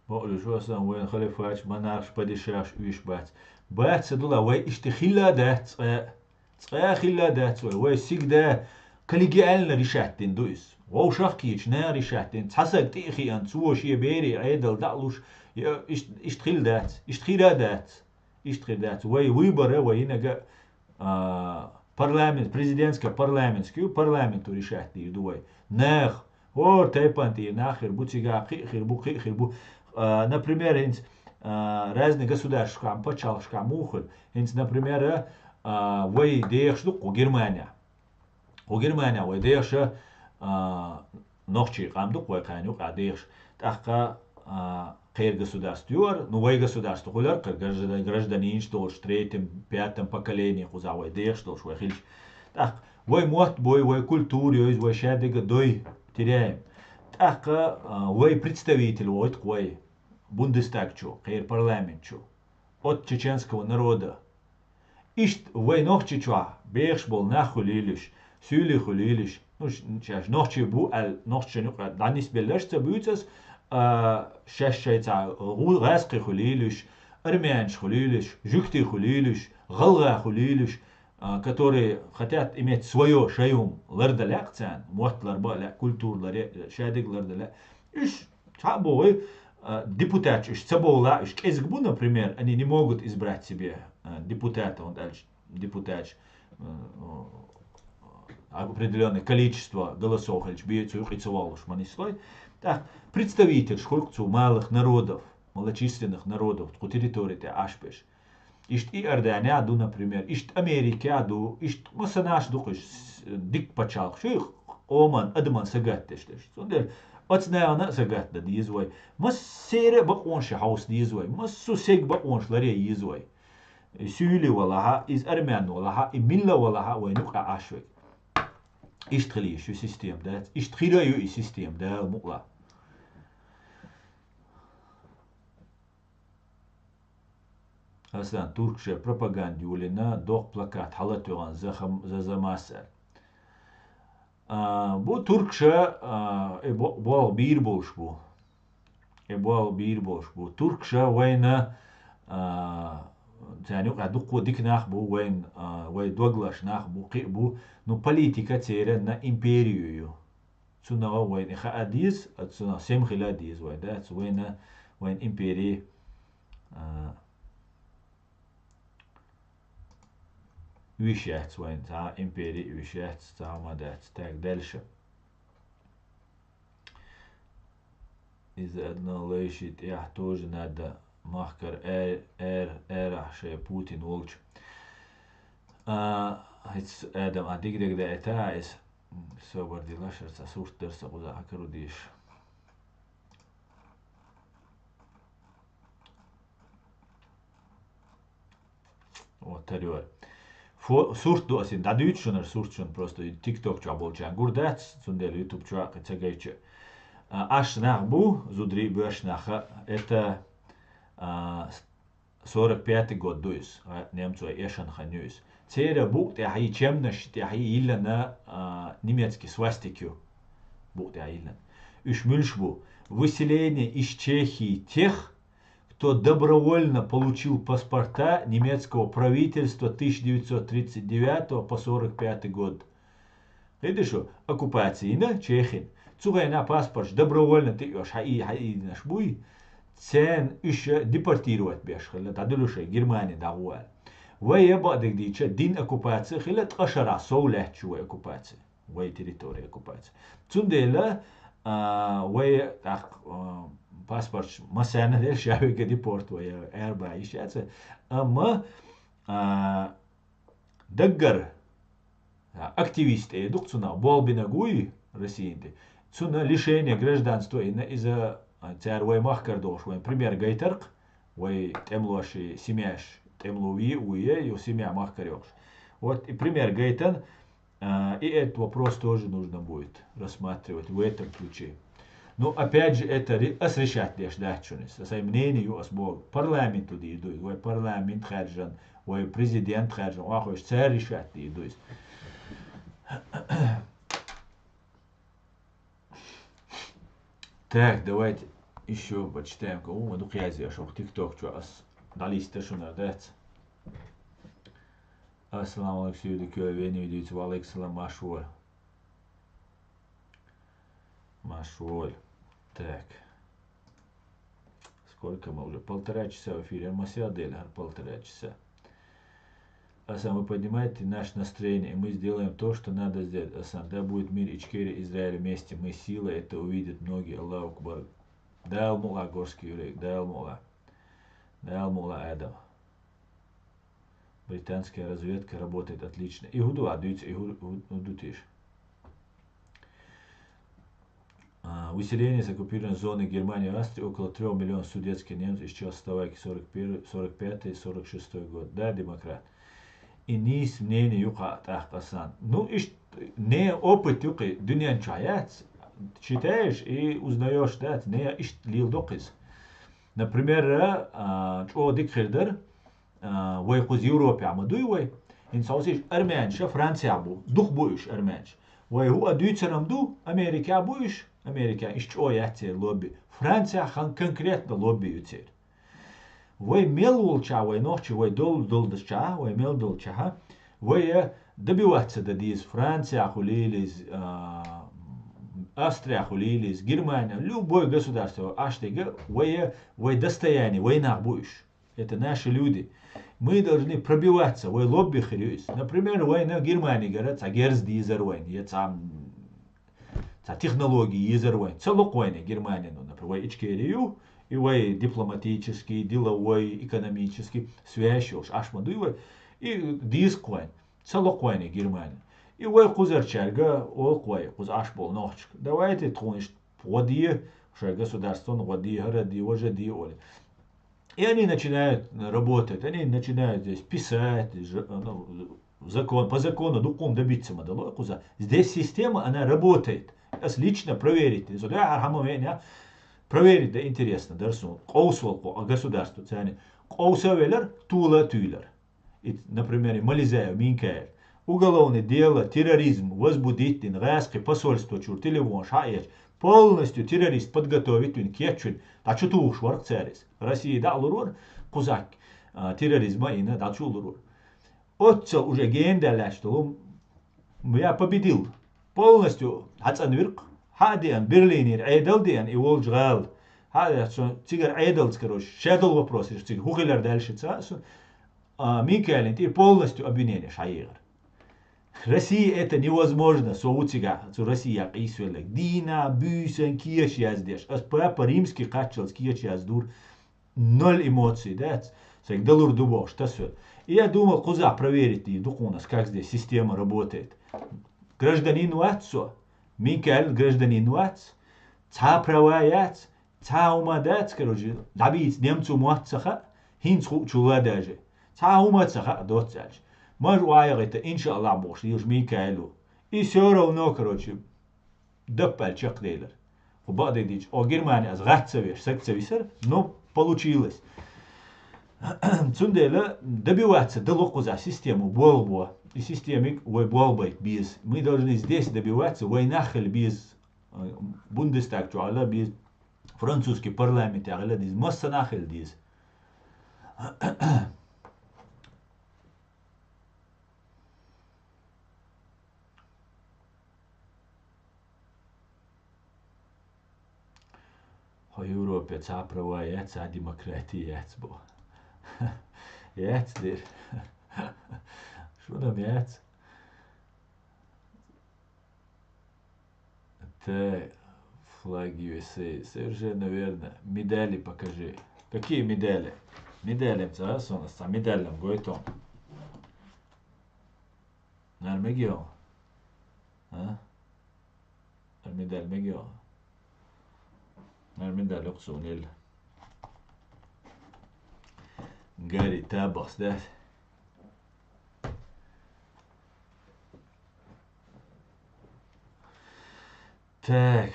بقول شو أصلا وين خليفاش ما نعرفش بديشاش ويش بات بات سدولا وي اشتخيلا دات صغا خيلا دات وي سيك دا كليجي ألنا ريشاتين دويس وو شاكيش نا ريشاتين تحسك تيخي أن سوى شي بيري عيدل دعلوش اشتخيل دات اشتخيلا دات اشتخيل دات وي ويبرا وي نجا парламент президентская парламентскую парламенту решать ты дуй нах ор тайпанти нахер бутига хир бу например разные государства почал шкамуху например вой деяшду Германия вой деяша нохчи камду вой каню кадеш таха Хейр государствуер, ну вой государство хулер, как гражданин, что в третьем, пятом поколении хузавой деш, что в хильч. Так, вой мот бой, вой культуре, вой шадега дой теряем. Так, вой представитель, вот вой Бундестаг чу, хейр парламент чу, от чеченского народа. Ишт вой нохчи чуа, бешь был нахулилиш, сюли хулилиш, ну сейчас нохчи бу, ал нохчи нюка, данис белешца бюцес, شاشة غاسقي خليلش أرميانش خليلش جوكتي خليلش غلغا خليلش которые хотят иметь свое шеюм лардаля акцент, мот ларба ля культур ларе шадик лардаля. Иш чабой депутат, иш цабола, иш кезгбу, например, они не могут избрать себе депутата, он дальше депутат определенное количество голосов, иш бьется ухицевал манислой. Так, представитель шхуркцу малых народов, малочисленных народов, тку территории те ашпеш. Ишт и Иордания аду, например, ишт Америки аду, ишт масанаш духиш дик пачал, ших оман адман сагаттеш. Сондер отснеяна сагатта дизвой. Мас сере баконши хаус дизвой, мас сусег баконш ларе дизвой. Сюли валаха из армян валаха, и милла валаха вайнука ашвек. Ишт хлишу систем, да? Ишт хираю и систем, да, мукла. Aslan Türkçe propaganda yoluna dok plakat halatıyoran zazamasa. Bu Türkçe bu bir boş bu. Bu bir boş bu. Türkçe wayna yani aduk dik nah bu wayn way doglash nah bu no politika tsere na imperiyo. Tsuna wayn khadiz tsuna sem khiladiz way da tswayna wayn imperi вещать войн, та империи вещать, та мадать, так дальше. Из-за одного лечит, я тоже надо махкар шея Путин волч. Адам, а дик да это из соборди лашерца суртерса куда хакрудиш. Вот тарёр. сурт дуасин дадуичшунар суртшун просто тикток чаболчан гурдац цундел ютуб чуака цагайче. Ашнах бу зудри башнаха это 45 год дуис немцу эшан ханюис. Цера бук те хай чемнаш те хай иллана немецкий свастикю бук те иллан. Уж мюльшбу выселение из Чехии тех, кто добровольно получил паспорта немецкого правительства 1939 по 45 год. Видишь, что оккупации на Чехин. Цугай на паспорт добровольно ты ешь хай наш буй. Цен еще депортировать бешхала, тадулуше Германия дагуал. Вая бадик дича дин оккупации хила тқашара соулeh чуа оккупации. Вая территория оккупации. Цундела вая паспорт масана дел шавика депорт вая эрба ишаца. Ама даггар активисты едук цуна болбина гуи России. Цуна лишение гражданства из-за цар вай махкардош вай пример гайтарк вай темлоши семяш темлуви уе и семя махкарёш. Вот и пример гайтан, и этот вопрос тоже нужно будет рассматривать в этом ключе. Но опять же это осрешать лишь дачунис. Со мнению осбог парламенту идут, вай парламент хаджан, вай президент хаджан, вахош царь решать идут. Так, давайте еще почитаем, кому мы духязи, а что в ТикТок что ас дались то что надо. Ассаламу алейкум, дикё вени видите, валейкум машур. Машур. Так. Сколько мы уже? 1,5 часа в эфире. Мы сядели 1,5 часа. Асан, вы поднимаете наше настроение, и мы сделаем то, что надо сделать. Асан, да будет мир Ичкери, Израиль вместе. Мы силы, это увидят многие. Аллаху Акбар. Дай Мула, горский юрек, дай Мула. Дай Мула Адам. Британская разведка работает отлично. Игуду, игуду тишь. Выселение с оккупированной зоны Германии и Австрии около 3 миллионов судетских немцев, еще оставайки 45-46 год. Да, демократ. И низ мнение юка тахтасан. Ну, не опыт юки дуньян чаят. Читаешь и узнаешь, да, не лил докис. Например, что дикхердер, вайхуз Европе амадуй вай, инсаусиш армянша, Франция абу, дух буиш армянш. Вайху адуйцерам ду, Америка абуиш, Америка ишчо ятер лобби. Франция хан конкретно лобби ютер. Вай мелул ча, вай ночи, вай дол ча, вай мел дол ча, вай добиваться до диз Франция хулилис, Австрия хулилис, Германия, любое государство, аштега, вай достояние, война будешь. Это наши люди. Мы должны пробиваться, вай лобби хрюсь. Например, война Германии, говорят, герз дизер войн, я сам технологии езер войн, целок войны Германии, например, вай ичкерию, и вай дипломатический, деловой, экономический, связь, ашмадуй, и диск войн, целок войны Германии. И вай кузарчарга, олк куз ашбол ночк. Давайте тониш подие, что государство води, городи, вожди, оли. И они начинают работать, они начинают здесь писать, по закону, дуком добиться мадало. Здесь система, она работает. Лично проверить. Проверить, да, интересно. Дарсун. Коусвал государство. Коусавелер, тула тюлер. Например, Мализая, Минкаэль. Уголовное дело, терроризм, возбудитель, райское посольство, телефон, шаэч. Полностью террорист подготовить, кетчун. А что ты уж варк царис? Россия да лурур, кузак терроризма и да чулурур. Отца уже генделя, что я победил. Полностью хацанвирк, хадиан, Берлинер, Эйдалдиан и Волжгал. Хадиан, цигар Эйдалс, короче, шедл вопрос, цигар хухилер дальше цасу. Микаэлин, и полностью обвинение шаигар. Россия это невозможно, соуцига, Россия кисвелек. Дина, бюсен, кирш яздеш. Ас папа римский качелс, кирш яздур. 0 эмоций, да? Сек далур дубо, что все. И я думал, куда проверить и дух у нас, как здесь система работает. Гражданин ватсо, Микаэль гражданин ватс, ца права яц, ца умадец, короче, добить немцу муатсаха, хинц чула даже. Ца умадсаха доцач. Мажу это иншаллах бош, лишь Микаэлу. И все равно, короче, даппаль чакдейлер. Убады дич, о Германия, сгатцевиш, секцевисер, но получилось. Цундела добиваться долоку за систему болбо и системик ой болбайт без. Мы должны здесь добиваться ой нахель без Бундестаг, без французский парламент, без масса нахель без. Ho Европе ца права яц, а демократия яц бо. Яц дир. Что нам яц? Так, флаги USA, совершенно верно. Медали покажи. Какие медали? Медалем царасонас, а медалем гойтон. Нармегион. А? Медаль мегион. Медаль оксунел. Гарри Табас, да? Так.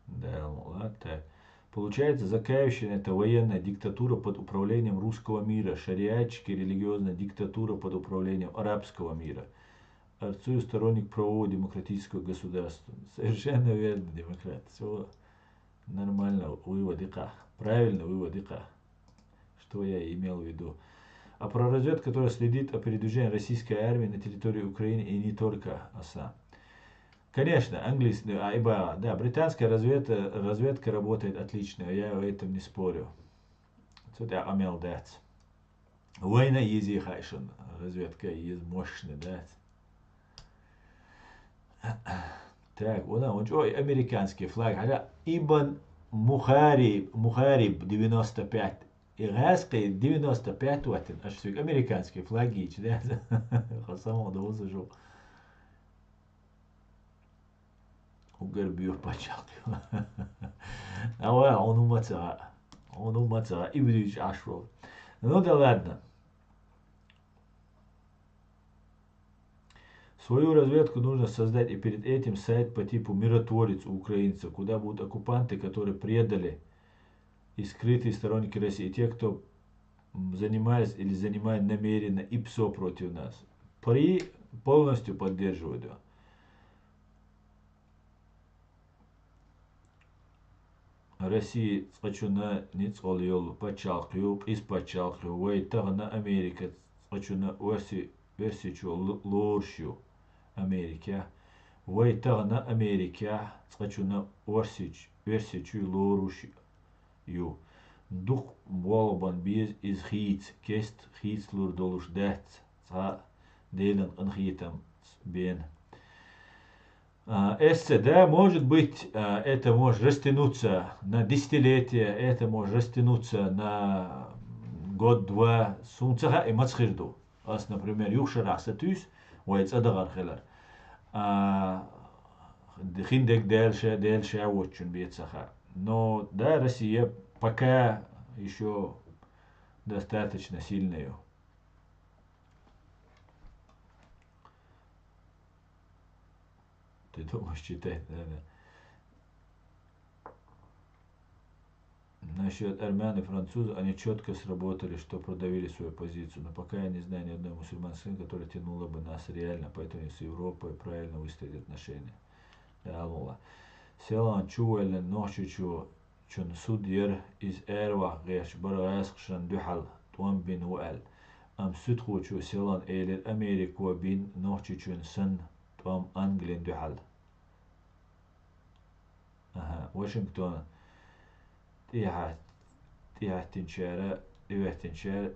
Да, ладно, так. Получается, Закаевщина это военная диктатура под управлением русского мира, шариатчики религиозная диктатура под управлением арабского мира. Арцую сторонник правового демократического государства. Совершенно верно, демократ. Все нормально, вывод ика. Правильно вывод ика. Что я имел в виду. А про разведку, которая следит о передвижении российской армии на территории Украины и не только ОСА. Конечно, английская, да, британская разведка работает отлично, я в этом не спорю. Это амел дать. Война ези хайшен, разведка есть мощная, да. Так, ой, американский флаг. Ибн Мухариб 95. Иракский 95 ватин. Аж американские флаги, да? Хасамон да узажу. Угорбью почалкал. А он умаца. Он умаца. Ибрич ашвал. Ну да ладно. Свою разведку нужно создать и перед этим сайт по типу «Миротворец» у украинцев, куда будут оккупанты, которые предали и скрытые сторонники России, и те, кто занимались или занимают намеренно и ПСО против нас. Полностью поддерживаю, да. Россия цачуна не цолил пачалкю, из пачалкю, вайтагна Америка цачуна версичу лорщу. Америка. Вайтагна Америка цачуна версичу лорщу. Дух болбан без из хит, кест хитслур долуш дет, ца делен анхитам бен. Да, может быть, это может растянуться на десятилетия, это может растянуться на год-два. Сумцаха и мацхирду. Например, юхшара сатюс, уайц адагархелар. Хиндек дельша очень бецаха. Но да, Россия пока еще достаточно сильная. Ты думаешь читать, наверное. Насчет армян и французов, они четко сработали, что продавили свою позицию. Но пока я не знаю ни одной мусульманской, которая тянула бы нас реально, поэтому с Европой правильно выстроить отношения. Да, Аллах. Селан чуэлен ночью чун судьер из эрвах геш барасхшан духал туан бин уэл. Ам судхучу селан эйлер Америку бин ночью чун сан туам Англин духал. Washington tihahtinchara divähtinchar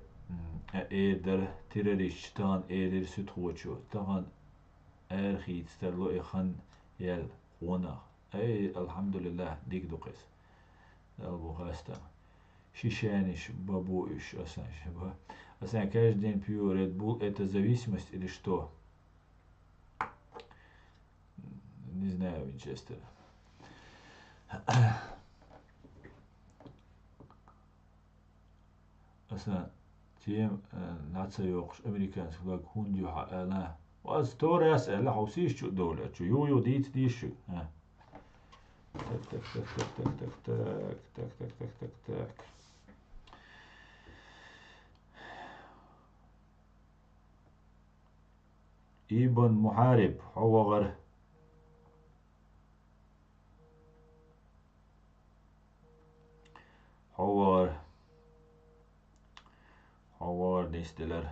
eder terroristtan eder süthuochu tahan erhiitsterlo ikhan yel qona ay alhamdulillah dik duqis albuhasta шишаниш бабуиш асан каждый день пью Red Bull, это зависимость или что? Не знаю, Винчестер. тем нацию американский флаг хундю она was торас ла хаусиш чу доля чу ю дит дишу. Так. ابن محارب حوار نيستلر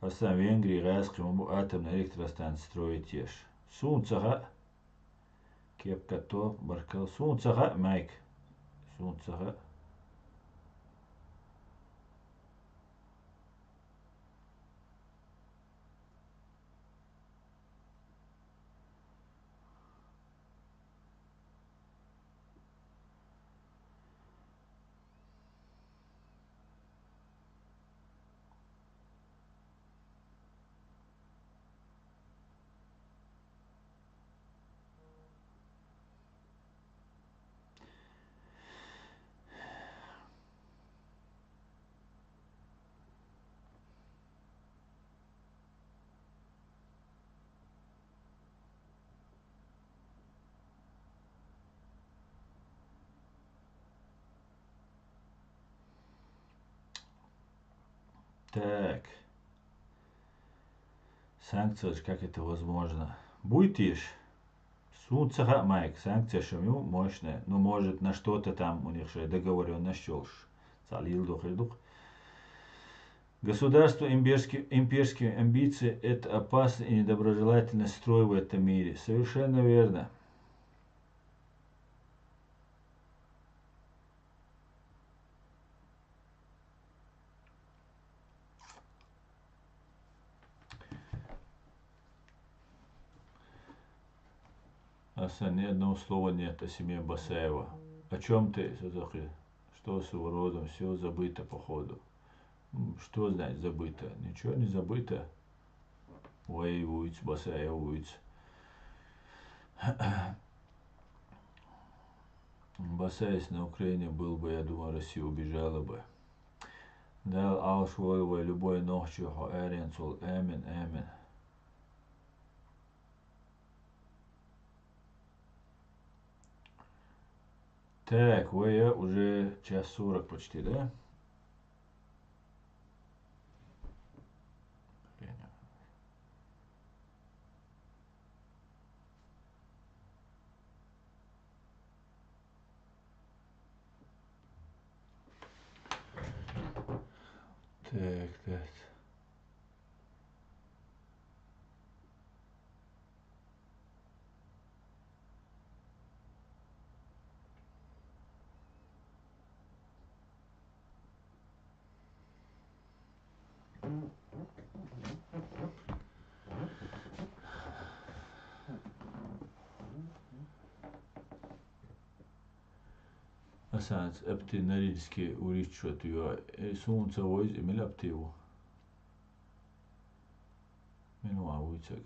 Оста Венгрии гайскому атомной электростанции строить еш. Сунцага кепка то баркал сунцага майк сунцага. Так. Санкции, как это возможно? Будешь Сунцага майк, санкция шумю мощная, но может на что-то там у них же договоренность щелш. Салил дух. Государство имперские амбиции – это опасный и недоброжелательный строй в этом мире. Совершенно верно. Ни одного слова нет о семье Басаева. О чем ты, Сазахи? Что с его родом? Все забыто, походу. Что значит забыто? Ничего не забыто. Воюют, Басаевуют. Басаевич на Украине был бы, я думаю, Россия убежала бы. Дал Алшвоевой любой ночью, Эренцул, Эмин. Так, я уже 1:40 почти, да? Так. Asans apti Norilski uričot, jo sunca voz imel aptivu. Minua uicak.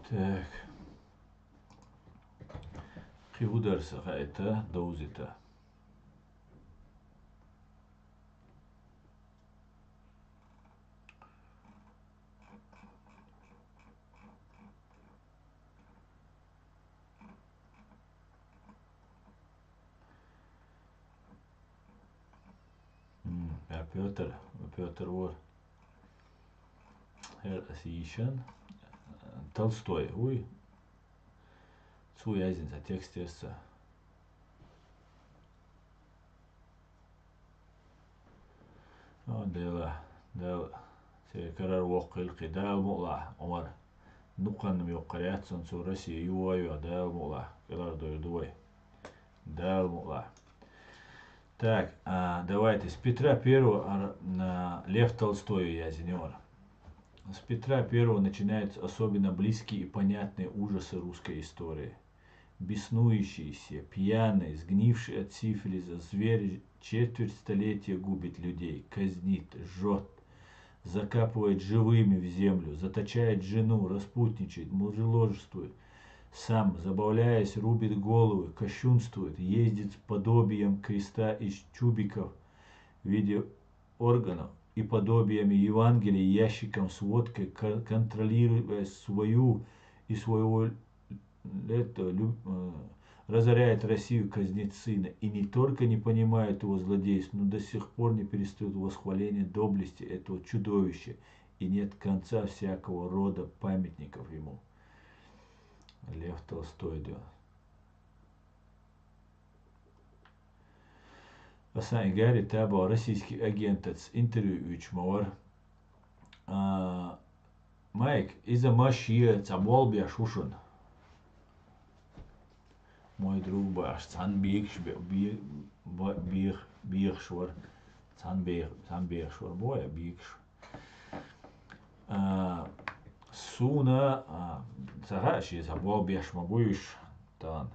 Так. Udarsaga это доузита. Ja, Петр Вор. Сищен. Толстой. Ой. Цуязин за текст тестца. Дела. Се карар وقل قدال مؤلع عمر. نقن ميقريات سنسو Россия юаю дал мула. Карар дуй. Дал мула. Так, давайте с Петра Первого на Лев Толстой Язинер. С Петра Первого начинаются особенно близкие и понятные ужасы русской истории. беснующийся, пьяный, сгнивший от сифилиса зверь четверть столетия губит людей, казнит, жжет, закапывает живыми в землю, заточает жену, распутничает, мужеложествует, сам, забавляясь, рубит головы, кощунствует, ездит с подобием креста из чубиков в виде органов и подобиями Евангелия ящиком с водкой, контролируя свою и своего разоряет Россию, казнит сына, и не только не понимает его злодейств, но до сих пор не перестает восхваление доблести этого чудовища, и нет конца всякого рода памятников ему. Лев Толстой, да. Asan igari taba российский агентец интервью учмавар. Майк, из-за машия цабол бяшушун. Мой друг баш цан бигшвар. Цан бигшвар боя бигш. Суна цагаши цабол бяшма буиш тан.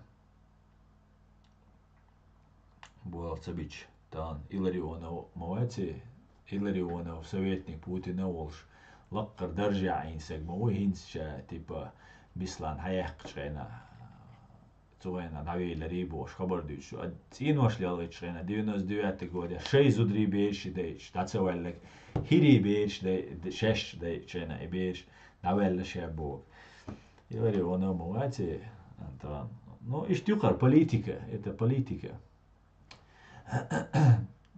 Буалцабич тан Илларионов мавати Илларионов советник Путина Волш лаккар даржа инсак мой хинсча типа бислан хаяхчрена цуэна навеля рибош хабардыш цин вашлял чрена 99 года 6 удри беш дейч тацаваллак хири беш дей 6 дей чрена и беш навеля шабо Илларионов мавати тан. Ну и штюкар политика, это политика.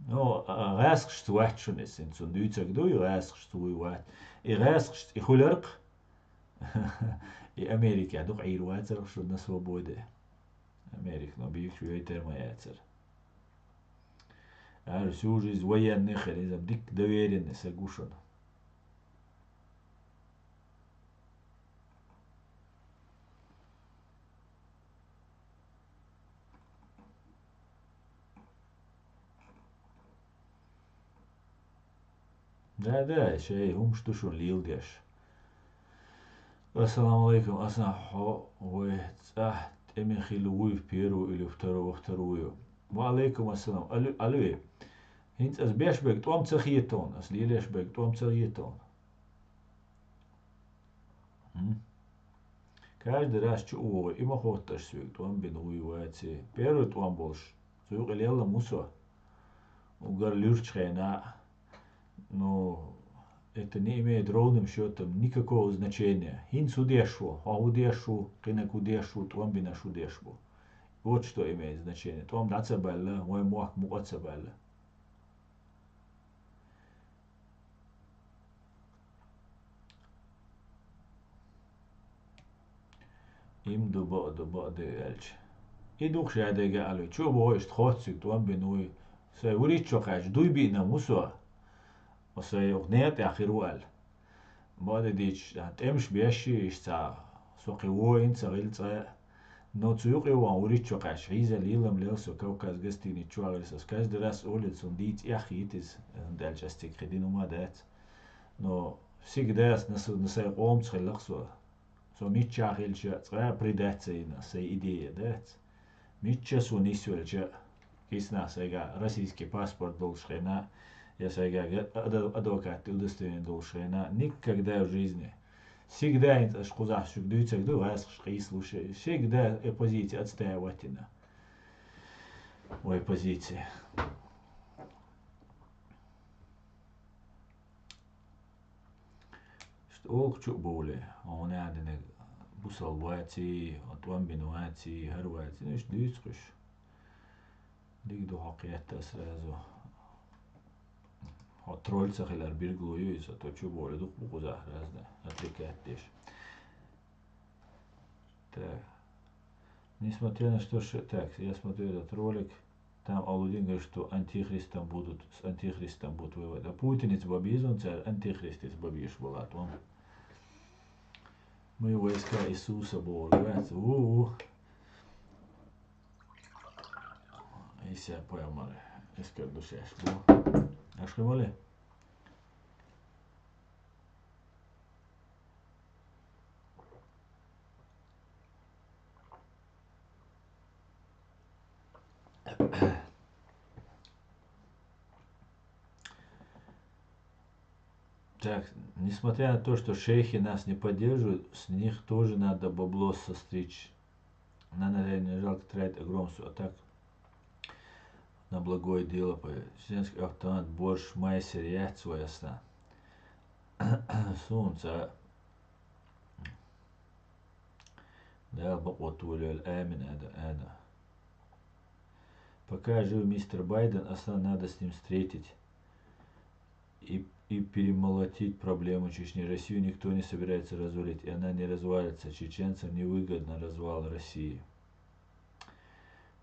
No, reiskst wacht schon is in so Düzig do, reiskst du wat. I reiskst I hulerk. I Amerika doch ir water schon na свободе. Америк no бих швейтер маяцер. Всю жизнь военных или дик доверенность огушен. Да, шей хум что шо лилгаш. Ассаламу алейкум, асахо вы цах эми хилуй в первую или вторую. Ва алейкум ассалам. Алло. Хинц as бешбек том цахиетон, as лилешбек том цахиетон. Каждый раз чуо, има хотташ свик, том бинуй вати. Первый том больш. Сук элела мусо. Угар люрчхена. Но это не имеет ровным счетом никакого значения. Хинцу дешу, хау дешу, кинаку дешу, томби нашу дешу. Вот что имеет значение. Том дацабелла, мой муах муацабелла. Им дуба де эльч. И дух шадега алю. Чё боишь, тхоцик, томби нуй. Сай уричо каш, дуйби на мусуа. وسي أغنية أخيروال بعد ديش تمش بيشي إشتا سوقي وين سغيل تا نو تسوقي وانوري تشوقاش عيزة ليلم ليلسو كوكاز قستيني تشوغل سكاز درس أولد سنديت إخيتز دال جاستيك خدينو ما دات نو سيك داس نسي قوم تخلقسو سو ميتشا خيلشا تغير بريدات سينا سي إيديا دات ميتشا سو نيسوالشا كيسنا سيغا российский паспорт должна. Я сайга адвокат удостоверение должена никогда в жизни. Всегда это шкузах шугдуется, кто вас шкаи слушает. Всегда оппозиция отстаивать на ой позиции. Что ох чу более, он один бусал вати, отвам бинуати, харвати, ну что дюйскуш. Дик до хакиятта сразу. Трольцах или арбирглую из-за то, что более дух букузах разные. Отрекает дешь. Так. Несмотря на что, так, я смотрю этот ролик, там Алудин говорит, что с антихристом будут воевать. А Путин из бабизон, царь антихрист из бабиш была. Мы войска Иисуса Бога. И себя поймали. Искать душе. Ашкы моли. Так, несмотря на то, что шейхи нас не поддерживают, с них тоже надо бабло состричь. Надо не жалко тратить огромную сумму. А так, на благое дело, чеченский автомат, борщ, майсер, яйца свой ясна. Солнце, да, бакватулю, амин, это. Пока жив мистер Байден, надо с ним встретить и перемолотить проблему Чечни. Россию никто не собирается развалить, и она не развалится. Чеченцам невыгодно развал России.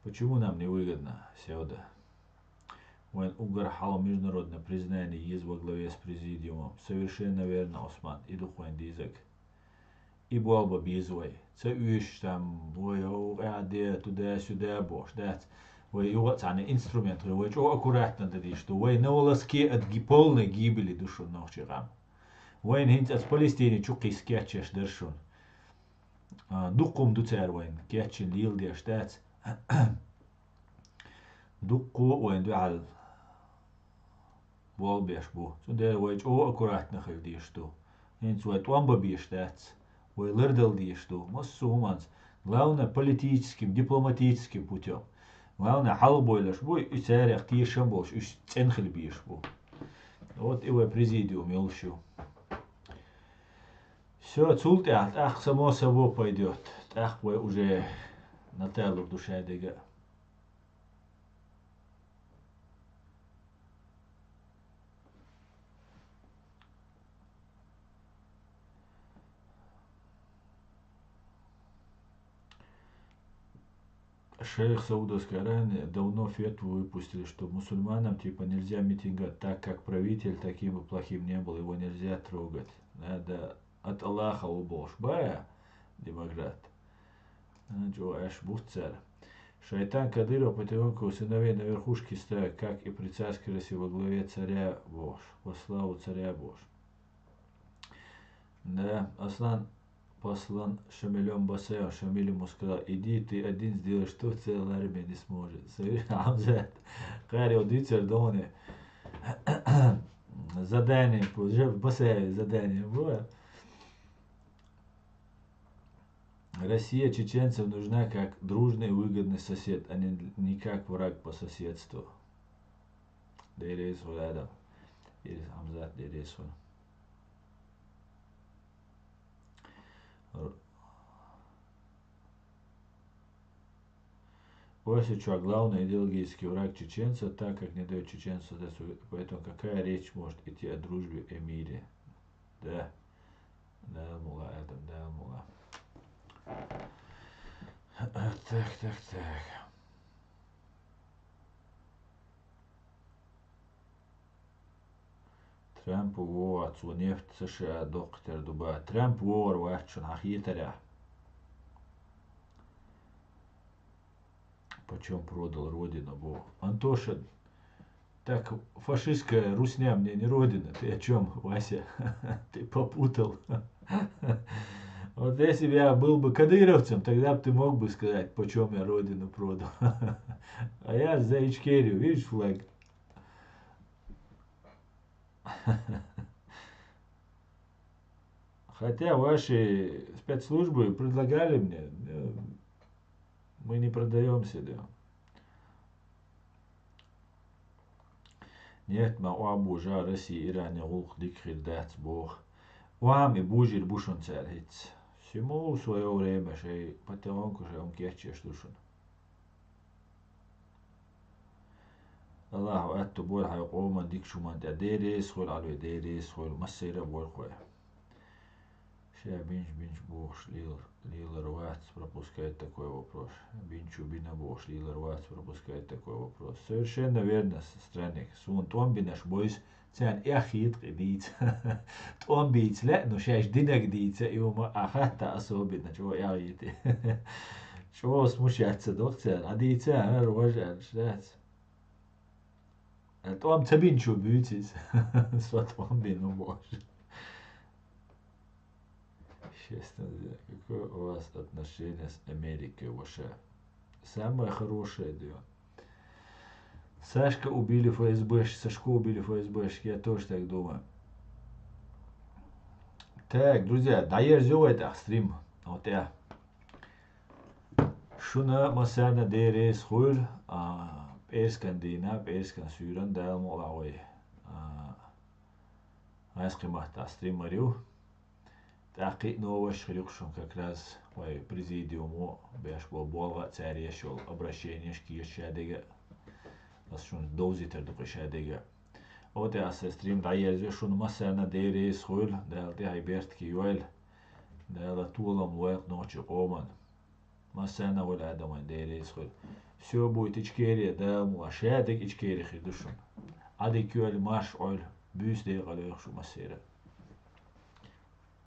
Почему нам невыгодно, Сеуда? Угар хал международное признание есть во главе с президиумом. Совершенно верно, Осман. Иду дизак. И болба безвой. Це уж там, туда-сюда, бош, да. Вот они инструменты, что аккуратно дадишь, что на волоске от полной гибели душу нахчирам. Хинт от Палестине чуки скетчеш дершун. Дуккум дуцер кетчин лил der штат. Дукку дуал. Болбеш бу. So der аккуратно ходишь, что. Хинт вамба биштат. Лырдал что. Массуманс. Главное политическим, дипломатическим путем. Главное, хал бойлаш бой, и царях тишам больш, и ценхель биш бу. Вот его президиум елшу. Все, цултят, ах, само собой пойдет. Ах, бой уже на телу в душе дега. Шейх Саудовской Аравии давно фетву выпустили, что мусульманам типа нельзя митинговать, так как правитель таким и плохим не был, его нельзя трогать. Надо от Аллаха убош. Бая, демократ. Джо аш бухцер. Шайтан Кадыров потихоньку сыновей на верхушке ставит, как и при царской России во главе царя Бош. Во славу царя Бош. Да, Аслан послан Шамилем Басаем. Шамиль ему сказал, иди ты один сделаешь, что целая армия не сможет. Амзат. Кари одицер доне. Задание, Басаеве задание было. Россия чеченцам нужна как дружный и выгодный сосед, а не как враг по соседству. Дерейс рядом. Или Амзат Дерейс. Осичу, главный идеологический враг чеченца, так как не дает чеченцу, поэтому какая речь может идти о дружбе и мире? Да, да, мула, Адам, да, мула. Так. Трамп во отцу нефть США, доктор Дуба. Трамп вор вахчун ахитаря. Почем продал родину Бог? Антоша, так фашистская русня мне не родина. Ты о чем, Вася? Ты попутал. Вот если бы я был бы кадыровцем, тогда бы ты мог бы сказать, почем я родину продал. А я за Ичкерию, видишь флаг? Хотя ваши спецслужбы предлагали мне, мы не продаемся, да. Нет, ма уабу жа России Иране улх дикхир дац бог. Уам и бужир бушон цархиц. Всему в свое время, шей потомку же он кечеш душон. Аллаху атту бой хай qoman dik shuman da deres khol alwe deres khol masira bой khoy. Бинч Бог Лилар Вац пропускает такой вопрос. Бинчу Бина Бог Лилар Вац пропускает такой вопрос. Совершенно верно, странник. Сун Томбинаш бойс цян яхит гдиц. Томбиц لا ну шаш дина гдица и ума ахата особенно чего яхите. Чего смущаться доктор? Адица рожа шац. Том цабинчу бютис. Сватом бину Бог. Честно, какое у вас отношение с Америкой ваше? Самое хорошее дело. Сашку убили ФСБшки, я тоже так думаю. Так, друзья, доерзевает стрим. Вот я. Шуна масана дерес хуль, перскан дина, перскан сюран дал молавой. Айскимахта стрим марю. تحقيق новость خليقشون как раз ой президиуму беш болга царишол обращение шкиешадега асшун дозитер дукшадега вот я сестрим даерзе шун масана дерес хул далде хайберт киюэл дала тулам лоек ночи оман масана вол адаман дерес хул все будет ичкери дал муашадег ичкери хидушун адикюэл маш ой бюс де галех шу масера